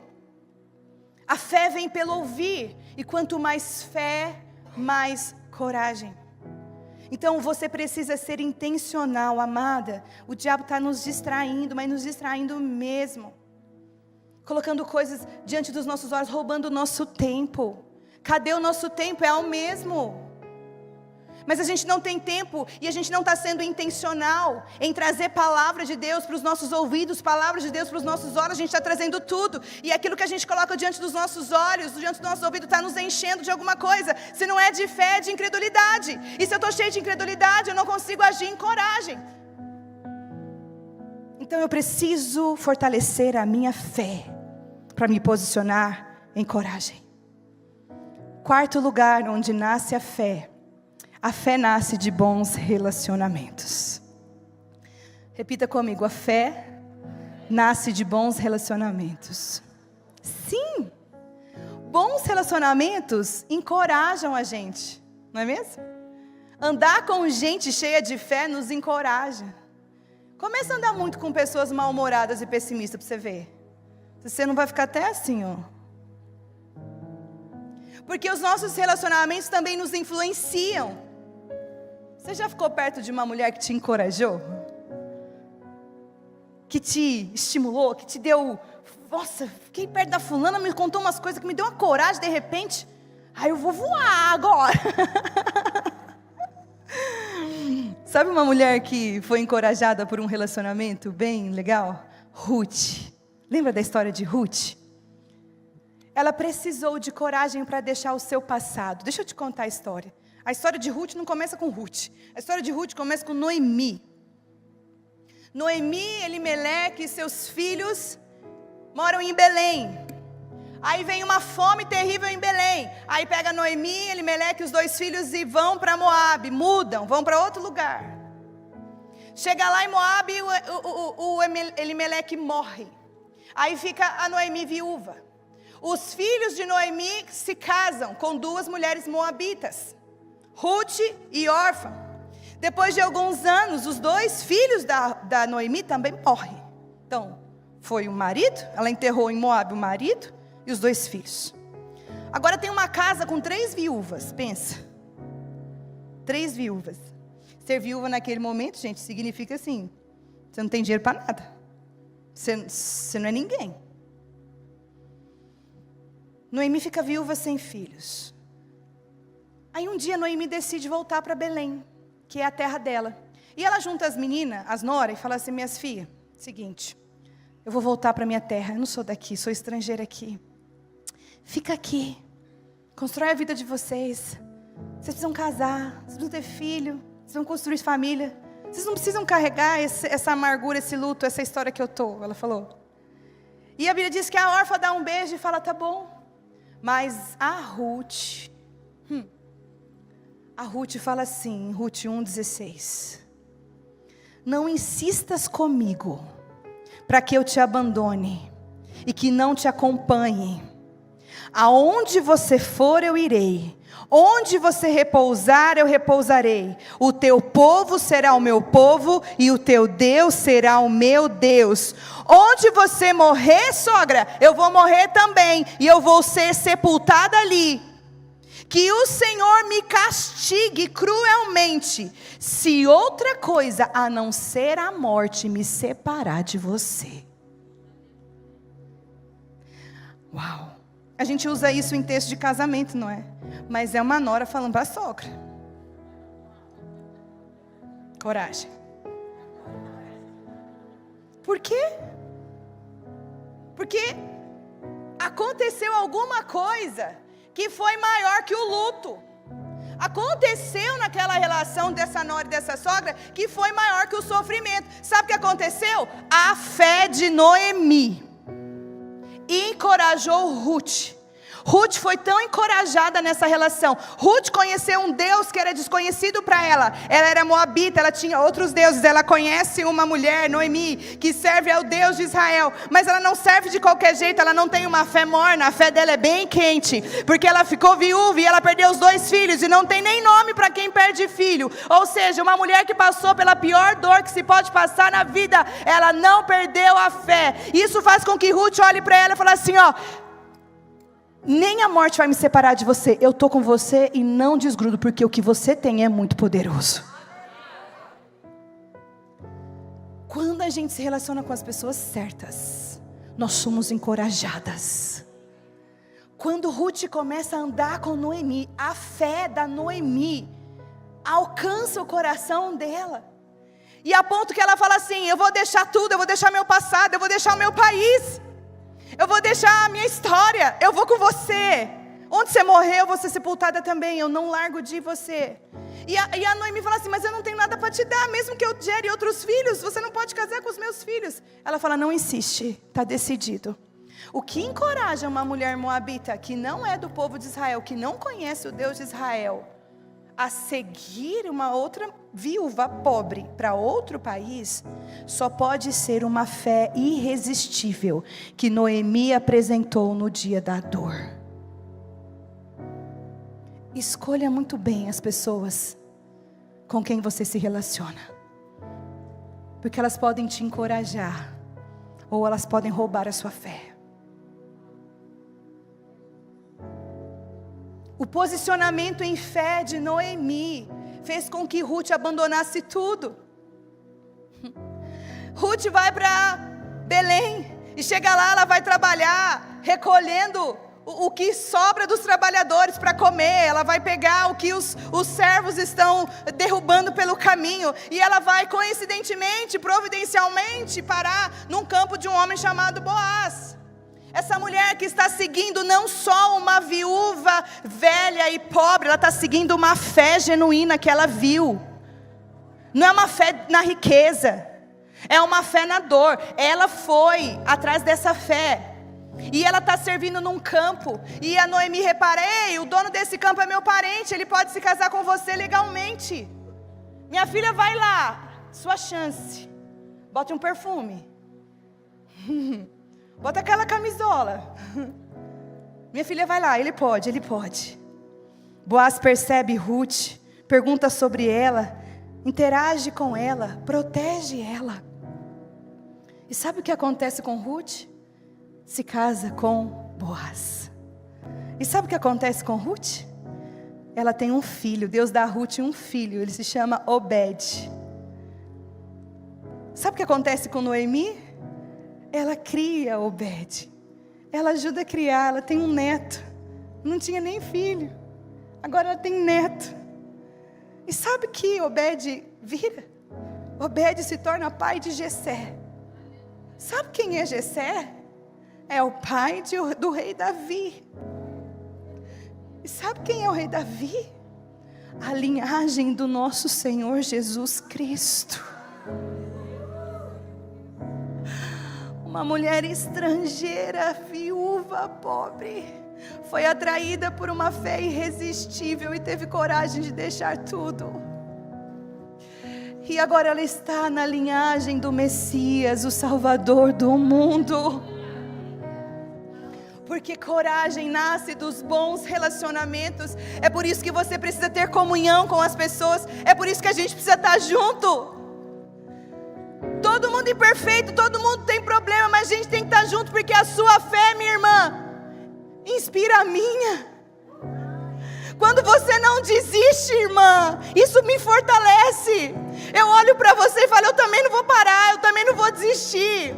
A fé vem pelo ouvir, e quanto mais fé, mais coragem. Então você precisa ser intencional, amada. O diabo está nos distraindo, mas nos distraindo mesmo. Colocando coisas diante dos nossos olhos, roubando o nosso tempo. Cadê o nosso tempo? É o mesmo. Mas a gente não tem tempo e a gente não está sendo intencional em trazer palavra de Deus para os nossos ouvidos, palavra de Deus para os nossos olhos. A gente está trazendo tudo, e aquilo que a gente coloca diante dos nossos olhos, diante do nosso ouvido, está nos enchendo de alguma coisa. Se não é de fé, é de incredulidade. E se eu estou cheio de incredulidade, eu não consigo agir em coragem. Então eu preciso fortalecer a minha fé para me posicionar em coragem. Quarto lugar onde nasce a fé. A fé nasce de bons relacionamentos. Repita comigo: a fé nasce de bons relacionamentos. Sim, bons relacionamentos encorajam a gente, não é mesmo? Andar com gente cheia de fé nos encoraja. Começa a andar muito com pessoas mal-humoradas e pessimistas para você ver. Você não vai ficar até assim, ó. Porque os nossos relacionamentos também nos influenciam. Você já ficou perto de uma mulher que te encorajou? Que te estimulou, que te deu... Nossa, fiquei perto da fulana, me contou umas coisas que me deu uma coragem de repente. Ai, eu vou voar agora. Sabe uma mulher que foi encorajada por um relacionamento bem legal? Ruth. Lembra da história de Ruth? Ela precisou de coragem para deixar o seu passado. Deixa eu te contar a história. A história de Ruth não começa com Ruth. A história de Ruth começa com Noemi. Noemi, Elimeleque e seus filhos moram em Belém. Aí vem uma fome terrível em Belém. Aí pega Noemi, Elimeleque e os 2 filhos e vão para Moabe. Mudam, vão para outro lugar. Chega lá em Moabe, o Elimeleque morre. Aí fica a Noemi viúva. Os filhos de Noemi se casam com 2 mulheres moabitas, Ruth e Orfa. Depois de alguns anos, os 2 filhos da Noemi também morrem. Então, foi o marido, ela enterrou em Moabe o marido e os 2 filhos. Agora tem uma casa com 3 viúvas, pensa. 3 viúvas. Ser viúva naquele momento, gente, significa assim, você não tem dinheiro para nada. Você não é ninguém. Noemi fica viúva sem filhos. Aí um dia Noemi decide voltar para Belém, que é a terra dela. E ela junta as meninas, as noras, e fala assim: minhas filhas, seguinte, eu vou voltar para minha terra, eu não sou daqui, sou estrangeira aqui. Fica aqui, constrói a vida de vocês. Vocês precisam casar, vocês precisam ter filho, vocês vão construir família. Vocês não precisam carregar essa amargura, esse luto, essa história que eu estou, ela falou. E a Bíblia diz que a órfã dá um beijo e fala: tá bom. Mas a Ruth fala assim, em Ruth 1,16: não insistas comigo, para que eu te abandone, e que não te acompanhe. Aonde você for, eu irei. Onde você repousar, eu repousarei. O teu povo será o meu povo, e o teu Deus será o meu Deus. Onde você morrer, sogra, eu vou morrer também, e eu vou ser sepultada ali. Que o Senhor me castigue cruelmente, se outra coisa a não ser a morte me separar de você. Uau! A gente usa isso em texto de casamento, não é? Mas é uma nora falando para a sogra. Coragem. Por quê? Porque aconteceu alguma coisa que foi maior que o luto. Aconteceu naquela relação dessa nora e dessa sogra que foi maior que o sofrimento. Sabe o que aconteceu? A fé de Noemi encorajou Ruth. Ruth foi tão encorajada nessa relação. Ruth conheceu um Deus que era desconhecido para ela. Ela era moabita, ela tinha outros deuses. Ela conhece uma mulher, Noemi, que serve ao Deus de Israel. Mas ela não serve de qualquer jeito, ela não tem uma fé morna. A fé dela é bem quente, porque ela ficou viúva e ela perdeu os 2 filhos. E não tem nem nome para quem perde filho. Ou seja, uma mulher que passou pela pior dor que se pode passar na vida, ela não perdeu a fé. Isso faz com que Ruth olhe para ela e fale assim: ó, nem a morte vai me separar de você. Eu estou com você e não desgrudo, porque o que você tem é muito poderoso. Quando a gente se relaciona com as pessoas certas, nós somos encorajadas. Quando Ruth começa a andar com Noemi, a fé da Noemi alcança o coração dela. E a ponto que ela fala assim: eu vou deixar tudo, eu vou deixar meu passado, eu vou deixar o meu país. Eu vou deixar a minha história, eu vou com você. Onde você morrer, eu vou ser sepultada também, eu não largo de você. E a Noemi fala assim: mas eu não tenho nada para te dar, mesmo que eu gere outros filhos, você não pode casar com os meus filhos. Ela fala: não insiste, está decidido. O que encoraja uma mulher moabita, que não é do povo de Israel, que não conhece o Deus de Israel, a seguir uma outra viúva pobre para outro país, só pode ser uma fé irresistível que Noemi apresentou no dia da dor. Escolha muito bem as pessoas com quem você se relaciona, porque elas podem te encorajar ou elas podem roubar a sua fé. O posicionamento em fé de Noemi fez com que Ruth abandonasse tudo. Ruth vai para Belém e chega lá, ela vai trabalhar recolhendo o que sobra dos trabalhadores para comer. Ela vai pegar o que os servos estão derrubando pelo caminho, e ela vai coincidentemente, providencialmente, parar num campo de um homem chamado Boaz. Essa mulher que está seguindo não só uma viúva velha e pobre, ela está seguindo uma fé genuína que ela viu. Não é uma fé na riqueza, é uma fé na dor. Ela foi atrás dessa fé. E ela está servindo num campo, e a Noemi repara: ei, o dono desse campo é meu parente, ele pode se casar com você legalmente. Minha filha, vai lá, sua chance. Bote um perfume. Bota aquela camisola. Minha filha, vai lá, ele pode, ele pode. Boaz percebe Ruth, pergunta sobre ela, interage com ela, protege ela. E sabe o que acontece com Ruth? Se casa com Boaz. E sabe o que acontece com Ruth? Ela tem um filho. Deus dá a Ruth um filho. Ele se chama Obed. Sabe o que acontece com Noemi? Ela cria Obed. Ela ajuda a criar. Ela tem um neto. Não tinha nem filho. Agora ela tem neto. E sabe o que Obed vira? Obed se torna pai de Jessé. Sabe quem é Jessé? É o pai do rei Davi. E sabe quem é o rei Davi? A linhagem do nosso Senhor Jesus Cristo. Uma mulher estrangeira, viúva, pobre, foi atraída por uma fé irresistível e teve coragem de deixar tudo. E agora ela está na linhagem do Messias, o Salvador do mundo. Porque coragem nasce dos bons relacionamentos. É por isso que você precisa ter comunhão com as pessoas. É por isso que a gente precisa estar junto. Todo mundo imperfeito, todo mundo tem problema, mas a gente tem que estar junto, porque a sua fé, minha irmã, inspira a minha. Quando você não desiste, irmã, isso me fortalece. Eu olho para você e falo: eu também não vou parar, eu também não vou desistir.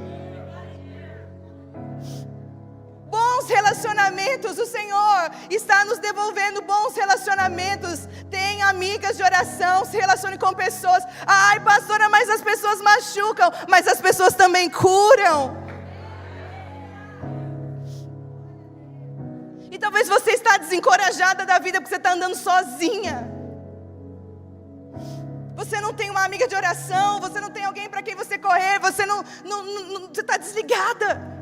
Bons relacionamentos, o Senhor está nos devolvendo bons relacionamentos. Tem amigas de oração, se relacione com pessoas. Ai, pastora, mas as pessoas machucam, mas as pessoas também curam. E talvez você está desencorajada da vida porque você está andando sozinha. Você não tem uma amiga de oração, você não tem alguém para quem você correr, você você está desligada.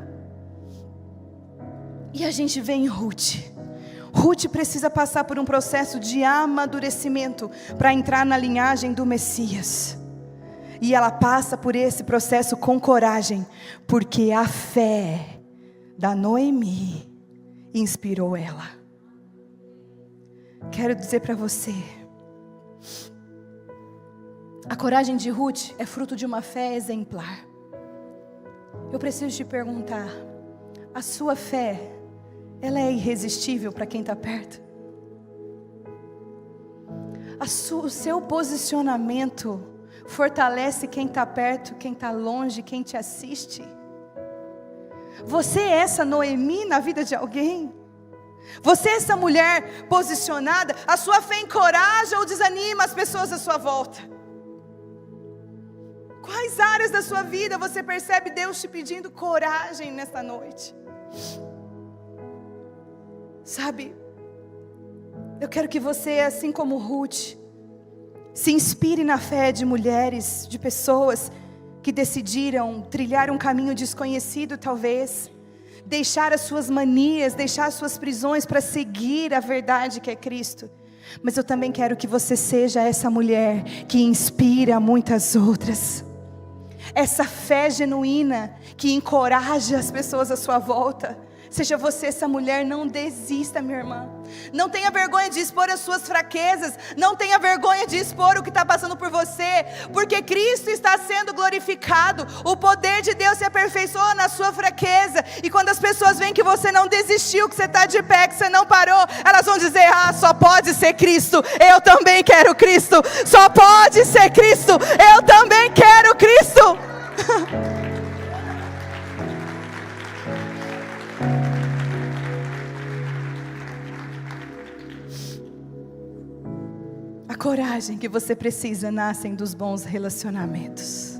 E a gente vê em Ruth. Ruth precisa passar por um processo de amadurecimento para entrar na linhagem do Messias. E ela passa por esse processo com coragem, porque a fé da Noemi inspirou ela. Quero dizer para você, a coragem de Ruth é fruto de uma fé exemplar. Eu preciso te perguntar: a sua fé, ela é irresistível para quem está perto? O seu posicionamento fortalece quem está perto, quem está longe, quem te assiste? Você é essa Noemi na vida de alguém? Você é essa mulher posicionada? A sua fé encoraja ou desanima as pessoas à sua volta? Quais áreas da sua vida você percebe Deus te pedindo coragem nesta noite? Sabe, eu quero que você, assim como Ruth, se inspire na fé de mulheres, de pessoas que decidiram trilhar um caminho desconhecido talvez, deixar as suas manias, deixar as suas prisões para seguir a verdade que é Cristo. Mas eu também quero que você seja essa mulher que inspira muitas outras. Essa fé genuína que encoraja as pessoas à sua volta. Seja você essa mulher, não desista, minha irmã. Não tenha vergonha de expor as suas fraquezas. Não tenha vergonha de expor o que está passando por você. Porque Cristo está sendo glorificado. O poder de Deus se aperfeiçoa na sua fraqueza. E quando as pessoas veem que você não desistiu, que você está de pé, que você não parou, elas vão dizer: ah, só pode ser Cristo. Eu também quero Cristo. Só pode ser Cristo. Eu também quero Cristo. A coragem que você precisa nasce dos bons relacionamentos.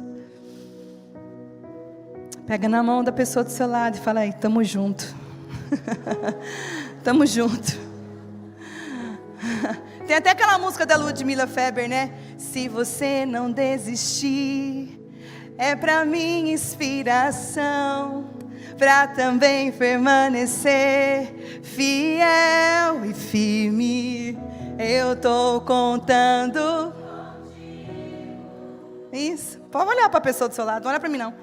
Pega na mão da pessoa do seu lado e fala: aí, tamo junto. Tamo junto. Tem até aquela música da Ludmilla Feber, né? Se você não desistir, é pra mim inspiração, pra também permanecer fiel e firme. Eu tô contando contigo. Isso, pode olhar para a pessoa do seu lado, não olha para mim não.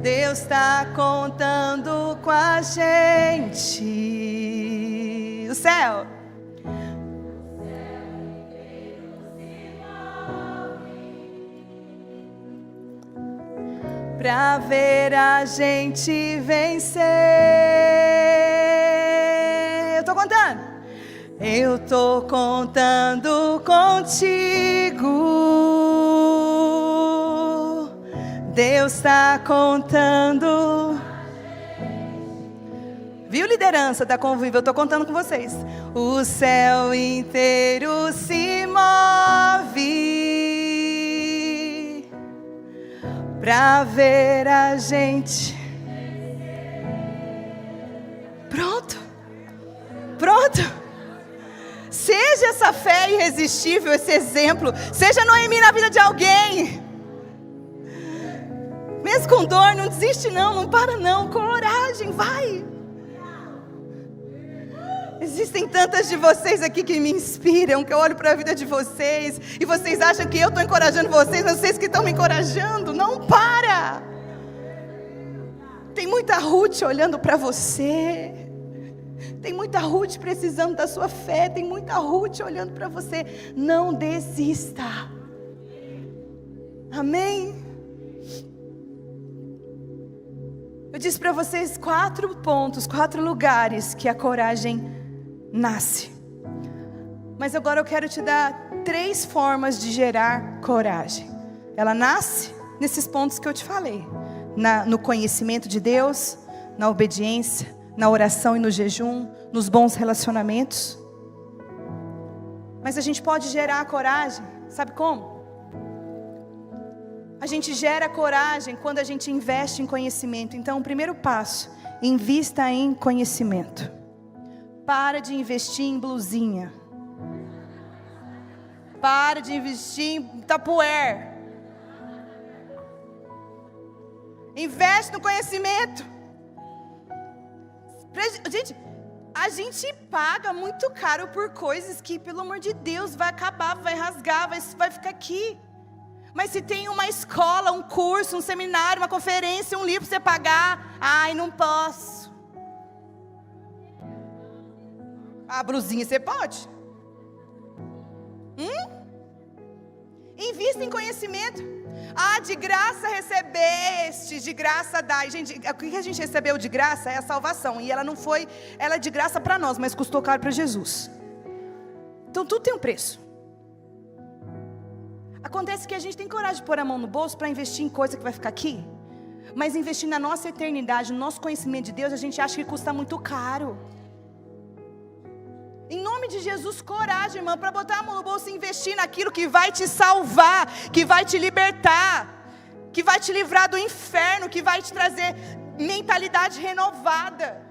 Deus está contando com a gente. O céu pra ver a gente vencer. Eu tô contando. Eu tô contando contigo. Deus está contando. Viu, liderança da Convívio? Eu tô contando com vocês. O céu inteiro se move pra ver a gente. Pronto. Pronto. Seja essa fé irresistível, esse exemplo. Seja Noemi na vida de alguém. Mesmo com dor, não desiste não, não para não. Coragem, vai. Existem tantas de vocês aqui que me inspiram, que eu olho para a vida de vocês e vocês acham que eu estou encorajando vocês, mas vocês que estão me encorajando. Não para. Tem muita Ruth olhando para você. Tem muita Ruth precisando da sua fé. Tem muita Ruth olhando para você. Não desista. Amém? Eu disse para vocês 4 pontos, 4 lugares que a coragem nasce. Mas agora eu quero te dar 3 formas de gerar coragem. Ela nasce nesses pontos que eu te falei. No conhecimento de Deus, na obediência, na oração e no jejum, nos bons relacionamentos. Mas a gente pode gerar a coragem, sabe como? A gente gera coragem quando a gente investe em conhecimento. Então, o primeiro passo: invista em conhecimento. Para de investir em blusinha. Para de investir em tapuer. Investe no conhecimento. Gente, a gente paga muito caro por coisas que, pelo amor de Deus, vai acabar, vai rasgar, vai ficar aqui. Mas se tem uma escola, um curso, um seminário, uma conferência, um livro para você pagar, ai, não posso. A blusinha você pode? Invista em conhecimento. Ah, de graça recebeste, de graça dai. Gente, o que a gente recebeu de graça é a salvação. E ela não foi, ela é de graça para nós, mas custou caro para Jesus. Então tudo tem um preço. Acontece que a gente tem coragem de pôr a mão no bolso para investir em coisa que vai ficar aqui. Mas investir na nossa eternidade, no nosso conhecimento de Deus, a gente acha que custa muito caro. Em nome de Jesus, coragem, irmã, para botar a mão no bolso e investir naquilo que vai te salvar, que vai te libertar, que vai te livrar do inferno, que vai te trazer mentalidade renovada.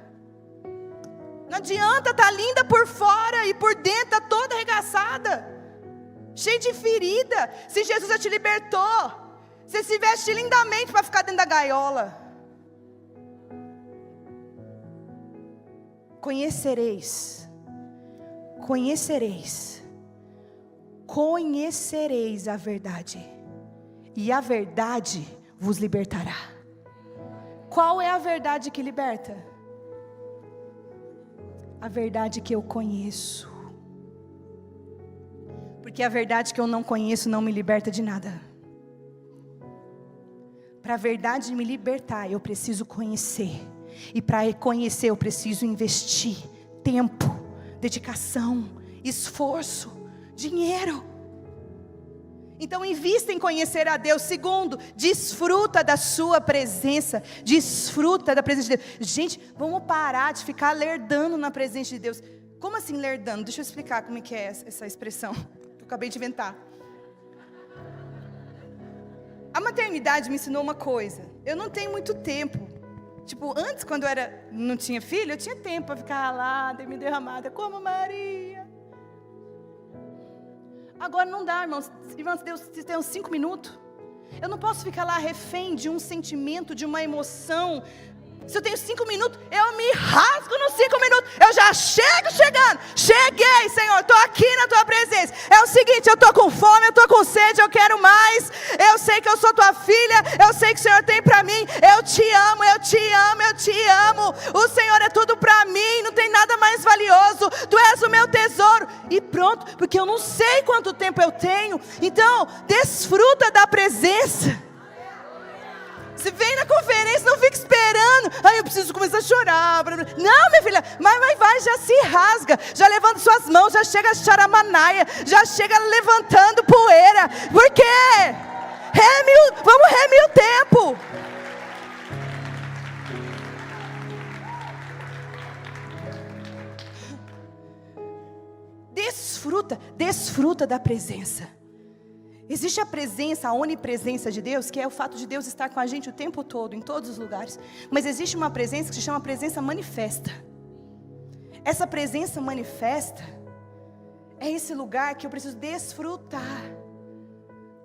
Não adianta estar linda por fora e por dentro tá toda arregaçada, cheia de ferida. Se Jesus já te libertou, você se veste lindamente para ficar dentro da gaiola. Conhecereis a verdade, e a verdade vos libertará. Qual é a verdade que liberta? a verdade que eu conheço. Porque a verdade que eu não conheço não me liberta de nada. Para a verdade me libertar, eu preciso conhecer. E para conhecer, eu preciso investir tempo, dedicação, esforço, dinheiro. Então invista em conhecer a Deus. Segundo, desfruta da sua presença. Desfruta da presença de Deus. Gente, vamos parar de ficar lerdando na presença de Deus. Como assim lerdando? Deixa eu explicar como é que é essa expressão que eu acabei de inventar. A maternidade me ensinou uma coisa. Eu não tenho muito tempo. Tipo, antes quando eu não tinha filho, eu tinha tempo para ficar ralada e me derramada como Maria. Agora não dá, irmãos. Irmãos, Deus tem uns 5 minutos. Eu não posso ficar lá refém de um sentimento, de uma emoção. Se eu tenho 5 minutos, eu me rasgo nos 5 minutos. Eu já chego chegando. Cheguei, Senhor, estou aqui na Tua presença. É o seguinte, eu estou com fome, eu estou com sede, eu quero mais. Eu sei que eu sou Tua filha. Eu sei que o Senhor tem para mim. Eu te amo, eu te amo, eu te amo. O Senhor é tudo para mim. Não tem nada mais valioso. Tu és o meu tesouro. E pronto, porque eu não sei quanto tempo eu tenho. Então, desfruta da presença. Você vem na conferência, não fica esperando. Ai, eu preciso começar a chorar. Não, minha filha, mas vai, já se rasga. Já levanta suas mãos, já chega a charamanaia. Já chega levantando poeira. Por quê? Vamos remir o tempo. Desfruta da presença. Existe a presença, a onipresença de Deus, que é o fato de Deus estar com a gente o tempo todo, em todos os lugares. Mas existe uma presença que se chama presença manifesta. Essa presença manifesta é esse lugar que eu preciso desfrutar.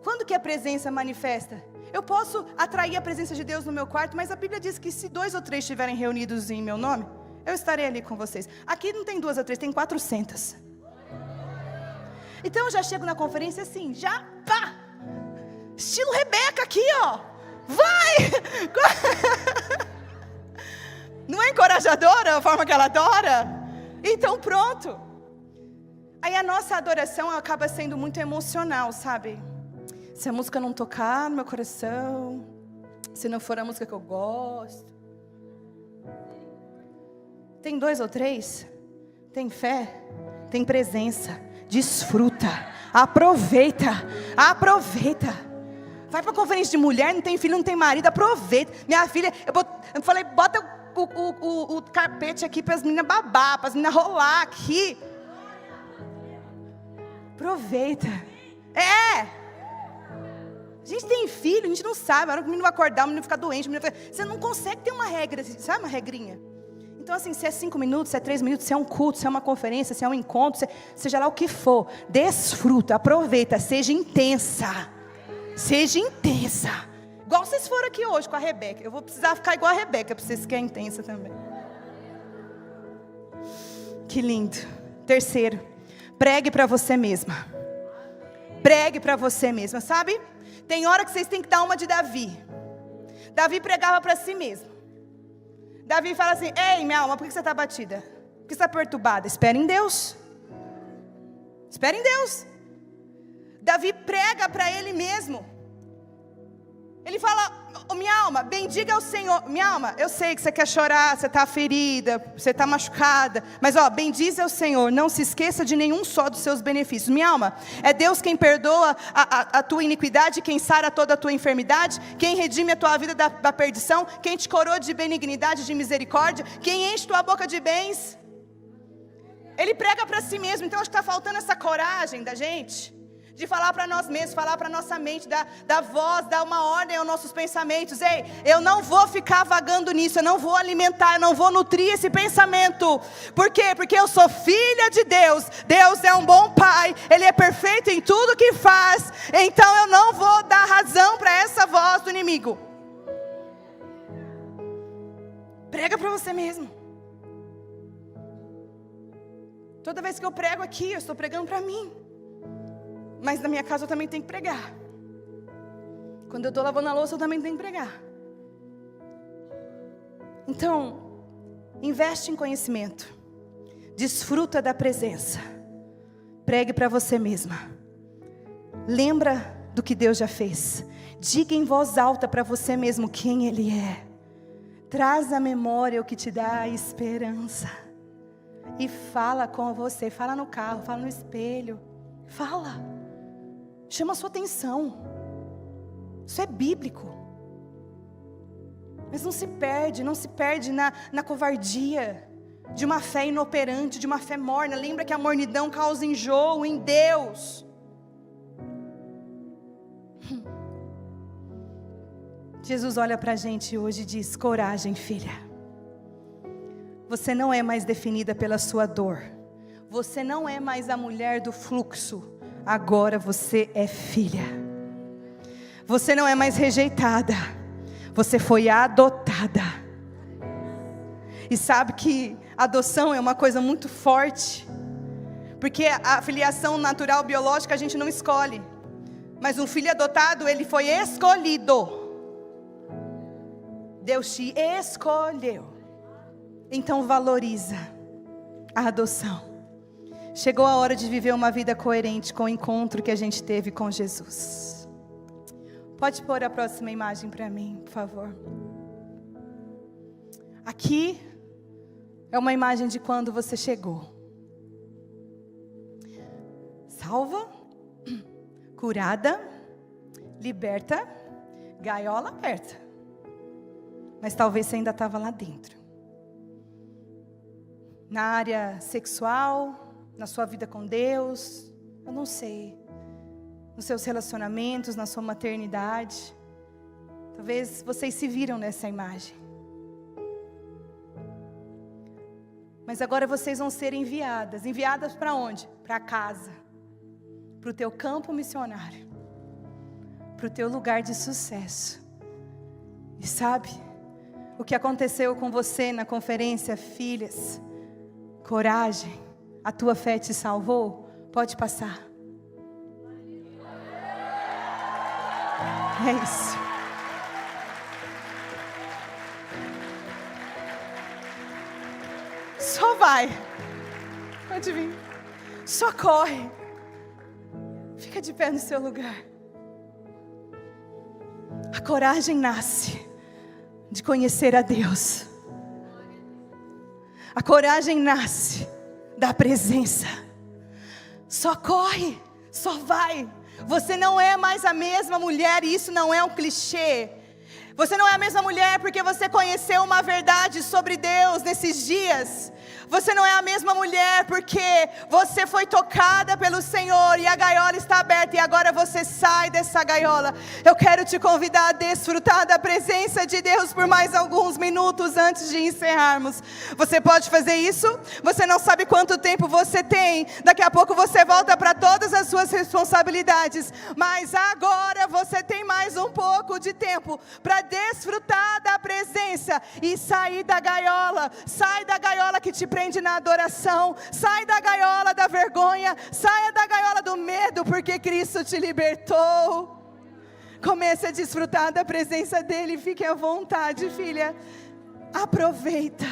Quando que a presença manifesta? Eu posso atrair a presença de Deus no meu quarto, mas a Bíblia diz que se 2 ou 3 estiverem reunidos em meu nome, eu estarei ali com vocês. Aqui não tem 2 ou 3, tem 400. Então eu já chego na conferência assim, já pá, estilo Rebeca aqui, ó, vai! Não é encorajadora a forma que ela adora? Então pronto. Aí a nossa adoração acaba sendo muito emocional, sabe? Se a música não tocar no meu coração, se não for a música que eu gosto. Tem 2 ou 3? Tem fé? Tem presença? Desfruta, aproveita. Vai para a conferência de mulher, não tem filho, não tem marido, aproveita. Minha filha, eu falei, bota o carpete aqui para as meninas babar, para as meninas rolar aqui. Aproveita. A gente tem filho, a gente não sabe, a hora que o menino vai acordar, o menino fica doente, você não consegue ter uma regra, sabe uma regrinha? Então assim, se é 5 minutos, se é 3 minutos, se é um culto, se é uma conferência, se é um encontro, seja lá o que for, desfruta, aproveita, seja intensa. Igual vocês foram aqui hoje com a Rebeca. Eu vou precisar ficar igual a Rebeca, para vocês que é intensa também. Que lindo. Terceiro, pregue para você mesma. Pregue para você mesma, sabe? Tem hora que vocês têm que dar uma de Davi. Davi pregava para si mesmo. Davi fala assim, ei minha alma, por que você está batida? Por que você está perturbada? Espera em Deus. Espera em Deus. Davi prega para ele mesmo. Ele fala, minha alma, bendiga ao Senhor. Minha alma, eu sei que você quer chorar, você está ferida, você está machucada. Mas bendize ao Senhor, não se esqueça de nenhum só dos seus benefícios. Minha alma, é Deus quem perdoa a tua iniquidade, quem sara toda a tua enfermidade, quem redime a tua vida da perdição, quem te coroa de benignidade, de misericórdia, quem enche tua boca de bens. Ele prega para si mesmo. Então acho que está faltando essa coragem da gente de falar para nós mesmos, falar para nossa mente, dar voz, dar uma ordem aos nossos pensamentos. Ei, eu não vou ficar vagando nisso, eu não vou alimentar, eu não vou nutrir esse pensamento. Por quê? Porque eu sou filha de Deus. Deus é um bom pai, Ele é perfeito em tudo que faz. Então eu não vou dar razão para essa voz do inimigo. Prega para você mesmo. Toda vez que eu prego aqui, eu estou pregando para mim. Mas na minha casa eu também tenho que pregar. Quando eu estou lavando a louça, eu também tenho que pregar. Então, investe em conhecimento. Desfruta da presença. Pregue para você mesma. Lembra do que Deus já fez. Diga em voz alta para você mesmo quem Ele é. Traz à memória o que te dá esperança. E fala com você. Fala no carro, fala no espelho. Fala. Chama a sua atenção. Isso é bíblico. Mas não se perde na covardia de uma fé inoperante, de uma fé morna. Lembra que a mornidão causa enjoo em Deus. Jesus olha para a gente hoje e diz: coragem, filha. Você não é mais definida pela sua dor. Você não é mais a mulher do fluxo. Agora você é filha. Você não é mais rejeitada. Você foi adotada. E sabe que adoção é uma coisa muito forte. Porque a filiação natural, biológica, a gente não escolhe. Mas um filho adotado, ele foi escolhido. Deus te escolheu. Então valoriza a adoção. Chegou a hora de viver uma vida coerente com o encontro que a gente teve com Jesus. Pode pôr a próxima imagem para mim, por favor. Aqui é uma imagem de quando você chegou. Salva, curada, liberta, gaiola aberta. Mas talvez você ainda estava lá dentro. Na área sexual, na sua vida com Deus, eu não sei. Nos seus relacionamentos, na sua maternidade. Talvez vocês se viram nessa imagem. Mas agora vocês vão ser enviadas. Enviadas para onde? Para casa. Para o teu campo missionário. Para o teu lugar de sucesso. E sabe o que aconteceu com você na conferência, filhas? Coragem, a tua fé te salvou? Pode passar. É isso. Só vai. Pode vir. Só corre. Fica de pé no seu lugar. A coragem nasce de conhecer a Deus. A coragem nasce da presença. Só corre, só vai. Você não é mais a mesma mulher, e isso não é um clichê. Você não é a mesma mulher porque você conheceu uma verdade sobre Deus nesses dias. Você não é a mesma mulher porque você foi tocada pelo Senhor e a gaiola está aberta e agora você sai dessa gaiola. Eu quero te convidar a desfrutar da presença de Deus por mais alguns minutos antes de encerrarmos. Você pode fazer isso? Você não sabe quanto tempo você tem. Daqui a pouco você volta para todas as suas responsabilidades. Mas agora você tem mais um pouco de tempo para desfrutar da presença e sair da gaiola. Sai da gaiola que te prende na adoração, sai da gaiola da vergonha, saia da gaiola do medo, porque Cristo te libertou. Comece a desfrutar da presença dEle, fique à vontade, filha, aproveita.